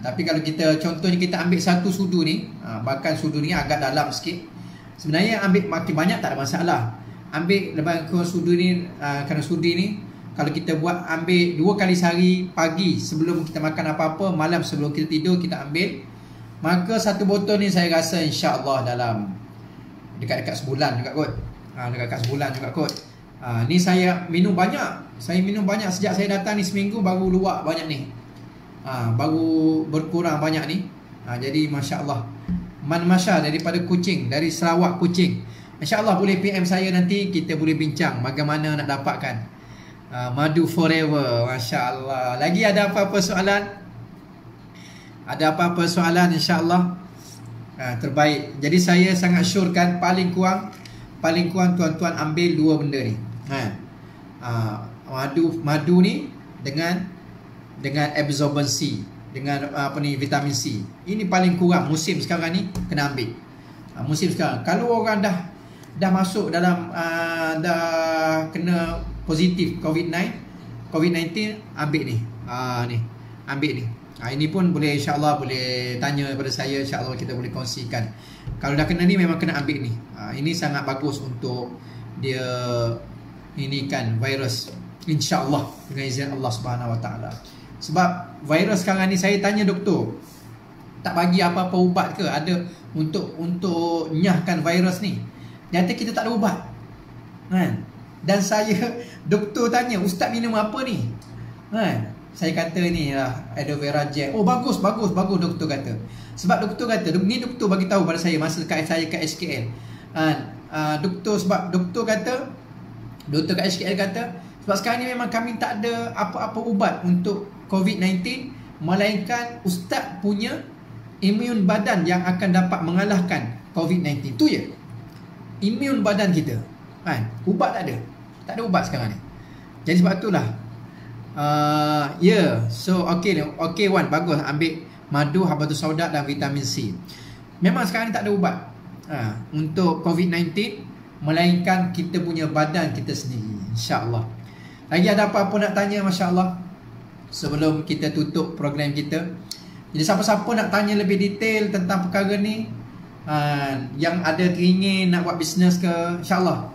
Tapi kalau kita, contohnya kita ambil satu sudu ni, bahkan sudu ni agak dalam sikit, sebenarnya ambil makin banyak tak ada masalah. Ambil lepas sudu ni, kerana sudi ni kalau kita buat, ambil 2 kali sehari, pagi sebelum kita makan apa-apa, malam sebelum kita tidur kita ambil. Maka satu botol ni saya rasa insya-Allah dalam dekat-dekat sebulan juga kot. Dekat-dekat sebulan juga kot. Ni saya minum banyak. Saya minum banyak sejak saya datang ni, seminggu baru luak banyak ni. Baru berkurang banyak ni. Jadi masya-Allah. Man Masya daripada Kuching, dari Sarawak Kuching. Insya-Allah boleh PM saya nanti, kita boleh bincang bagaimana nak dapatkan madu Forever. Masya-Allah. Lagi ada apa-apa soalan? Ada apa-apa soalan? InsyaAllah terbaik. Jadi saya sangat syorkan paling kurang tuan-tuan ambil 2 benda ni. Madu ni dengan absorbency, dengan vitamin C. Ini paling kurang musim sekarang ni kena ambil. Musim sekarang. Kalau orang dah masuk dalam dah kena positif COVID-19, ambil ni. Ambil ni. Ini pun boleh, insyaAllah boleh tanya kepada saya, insyaAllah kita boleh kongsikan. Kalau dah kena ni memang kena ambil ni. Ini sangat bagus untuk dia ini kan virus, insyaAllah dengan izin Allah Subhanahu Wa Taala. Sebab virus sekarang ni, saya tanya doktor, tak bagi apa-apa ubat ke ada untuk nyahkan virus ni? Dia kata kita tak ada ubat. Dan doktor tanya, ustaz minum apa ni? Saya kata ni lah aloe vera gel. Oh bagus doktor kata. Sebab doktor kata, ni doktor bagi tahu pada saya masa saya kat SKL. Doktor kat SKL kata, sebab sekarang ni memang kami tak ada apa-apa ubat untuk COVID-19, melainkan ustaz punya imun badan yang akan dapat mengalahkan COVID-19. Tu je imun badan kita. Ubat tak ada ubat sekarang ni. Jadi sebab itulah so okay Wan, bagus, ambil madu, habatus sauda dan vitamin C. Memang sekarang ni tak ada ubat untuk COVID-19 melainkan kita punya badan kita sendiri, insya-Allah. Lagi ada apa-apa nak tanya, masya-Allah, sebelum kita tutup program kita? Jadi siapa-siapa nak tanya lebih detail tentang perkara ni, yang ada teringin nak buat bisnes ke, insya-Allah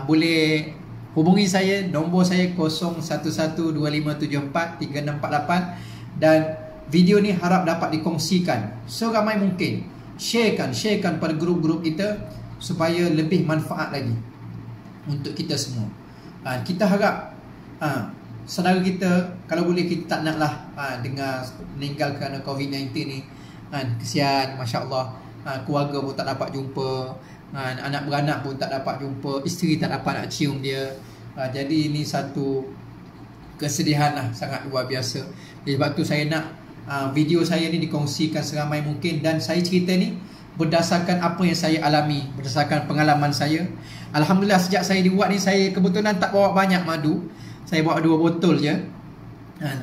boleh hubungi saya. Nombor saya 0112574368, dan video ni harap dapat dikongsikan seramai mungkin. Sharekan pada grup-grup kita supaya lebih manfaat lagi untuk kita semua. Kita harap saudara kita, kalau boleh kita tak naklah dengar meninggal kerana COVID-19 ni. Kesian, masya-Allah. Keluarga pun tak dapat jumpa, anak beranak pun tak dapat jumpa, isteri tak dapat nak cium dia. Jadi ini satu kesedihan lah, sangat luar biasa. Jadi sebab tu saya nak video saya ni dikongsikan seramai mungkin. Dan saya cerita ni berdasarkan apa yang saya alami, berdasarkan pengalaman saya. Alhamdulillah, sejak saya dibuat ni, saya kebetulan tak bawa banyak madu. Saya bawa 2 botol je.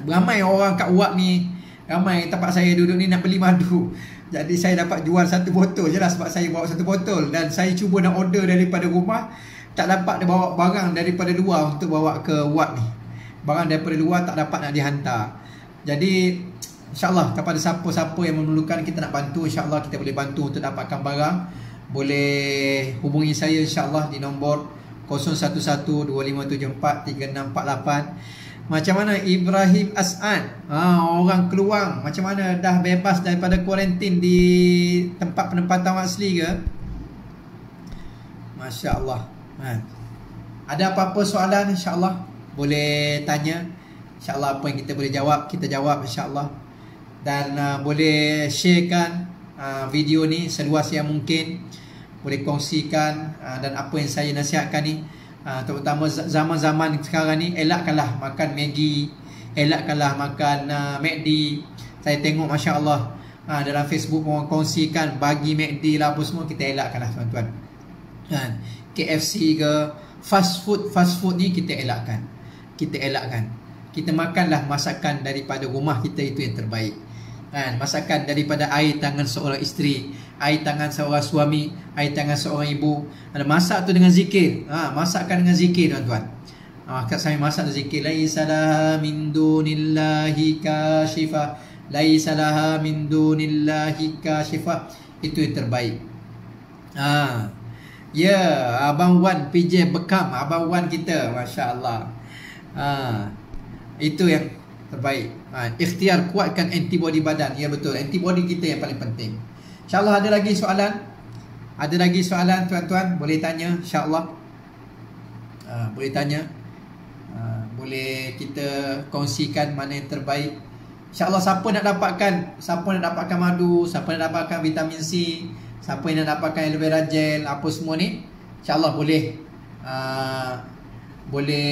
Ramai orang kat Uap ni, ramai tempat saya duduk ni nak beli madu. Jadi saya dapat jual 1 botol je lah, sebab saya bawa 1 botol. Dan saya cuba nak order daripada rumah, tak dapat dia bawa barang daripada luar untuk bawa ke Uap ni. Barang daripada luar tak dapat nak dihantar. Jadi insya-Allah kepada siapa-siapa yang memerlukan, kita nak bantu, insya-Allah kita boleh bantu untuk dapatkan barang. Boleh hubungi saya insya-Allah di nombor 0112574368. Macam mana Ibrahim As'ad, orang Keluang, macam mana, dah bebas daripada kuarantin di tempat penempatan asli ke? Masya-Allah. Ada apa-apa soalan, insya-Allah boleh tanya. InsyaAllah apa yang kita boleh jawab, kita jawab, insyaAllah. Dan boleh sharekan video ni seluas yang mungkin. Boleh kongsikan, dan apa yang saya nasihatkan ni, terutama zaman-zaman sekarang ni, elakkanlah makan Maggi, elakkanlah makan McD. Saya tengok masya-Allah dalam Facebook orang kongsikan bagi McD lah apa semua, kita elakkanlah tuan-tuan. KFC ke, fast food ni kita elakkan. Kita makanlah masakan daripada rumah kita, itu yang terbaik. Masakan daripada air tangan seorang isteri, air tangan seorang suami, air tangan seorang ibu. Masak tu dengan zikir. Masakkan dengan zikir, tuan-tuan. Kat saya masak dengan zikir, laisa laha min dunillahi kashifah, laisa laha min dunillahi kashifah. Itu yang terbaik. Abang Wan PJ Bekam, Abang Wan kita, masya-Allah. Itu yang terbaik. Ikhtiar kuatkan antibody badan. Ya betul, antibody kita yang paling penting. InsyaAllah ada lagi soalan? Ada lagi soalan tuan-tuan? Boleh tanya, insyaAllah. Boleh tanya. Boleh kita kongsikan mana yang terbaik. InsyaAllah siapa nak dapatkan madu, siapa nak dapatkan vitamin C, siapa yang nak dapatkan aloe vera gel, apa semua ni, InsyaAllah boleh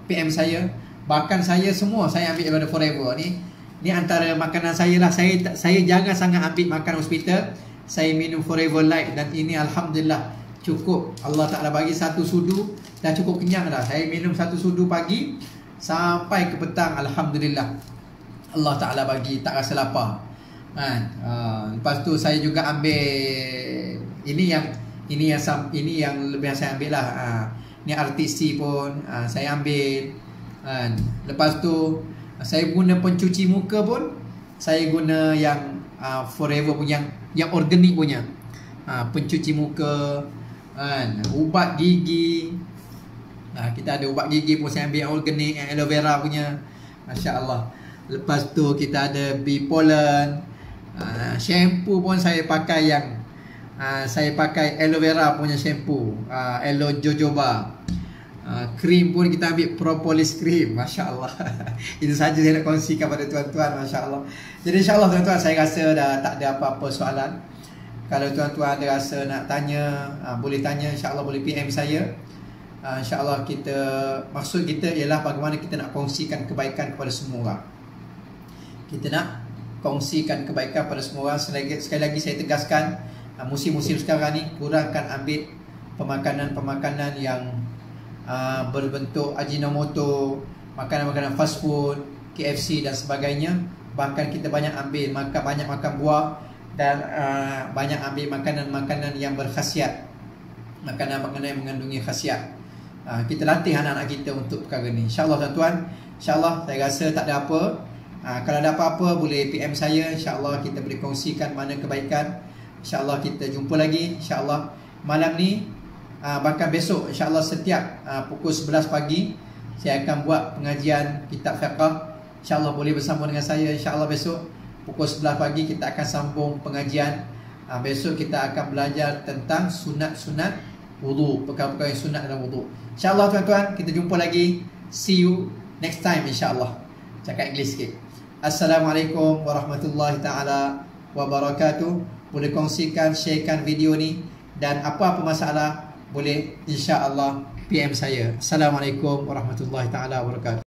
PM saya. Bahkan saya semua saya ambil daripada Forever ni. Ni antara makanan saya lah. Saya jangan sangat ambil makan hospital. Saya minum Forever Light, dan ini alhamdulillah cukup. Allah Ta'ala bagi 1 sudu dah cukup kenyang dah. Saya minum 1 sudu pagi sampai ke petang, alhamdulillah. Allah Ta'ala bagi tak rasa lapar. Lepas tu saya juga ambil ini yang lebih saya ambil lah. Ni RTC pun saya ambil. Lepas tu saya guna pencuci muka pun, saya guna yang Forever punya, yang organik punya. Pencuci muka, ubat gigi. Kita ada ubat gigi pun saya ambil yang organik, yang aloe vera punya, masya-Allah. Lepas tu kita ada bee pollen. Shampoo pun saya pakai yang saya pakai aloe vera punya shampoo, aloe jojoba. Krim pun kita ambil propolis krim, masya-Allah. Itu saja saya nak kongsikan pada tuan-tuan, masya-Allah. Jadi insya-Allah tuan-tuan, saya rasa dah tak ada apa-apa soalan. Kalau tuan-tuan ada rasa nak tanya, boleh tanya, insya-Allah boleh PM saya. InsyaAllah maksud kita ialah bagaimana kita nak kongsikan kebaikan kepada semua orang. Kita nak kongsikan kebaikan pada semua orang. Sekali lagi saya tegaskan, musim-musim sekarang ni kurangkan ambil pemakanan-pemakanan yang berbentuk Ajinomoto, makanan-makanan fast food, KFC dan sebagainya. Bahkan kita banyak makan buah dan banyak ambil makanan-makanan yang berkhasiat, makanan-makanan yang mengandungi khasiat. Kita latih anak-anak kita untuk perkara ni. InsyaAllah tuan-tuan, InsyaAllah saya rasa tak ada apa. Kalau ada apa-apa boleh PM saya. InsyaAllah kita boleh kongsikan mana kebaikan. InsyaAllah kita jumpa lagi. InsyaAllah malam ni, bahkan besok InsyaAllah setiap pukul 11 pagi saya akan buat pengajian kitab fiqh. InsyaAllah boleh bersama dengan saya. InsyaAllah besok pukul 11 pagi kita akan sambung pengajian. Besok kita akan belajar tentang sunat-sunat wudu, perkara-perkara yang sunat dalam wudu. InsyaAllah tuan-tuan, kita jumpa lagi. See you next time insyaAllah. Cakap Inggeris sikit. Assalamualaikum warahmatullahi ta'ala wabarakatuh. Boleh kongsikan, sharekan video ni, dan apa-apa masalah boleh insyaAllah PM saya. Assalamualaikum warahmatullahi ta'ala wabarakatuh.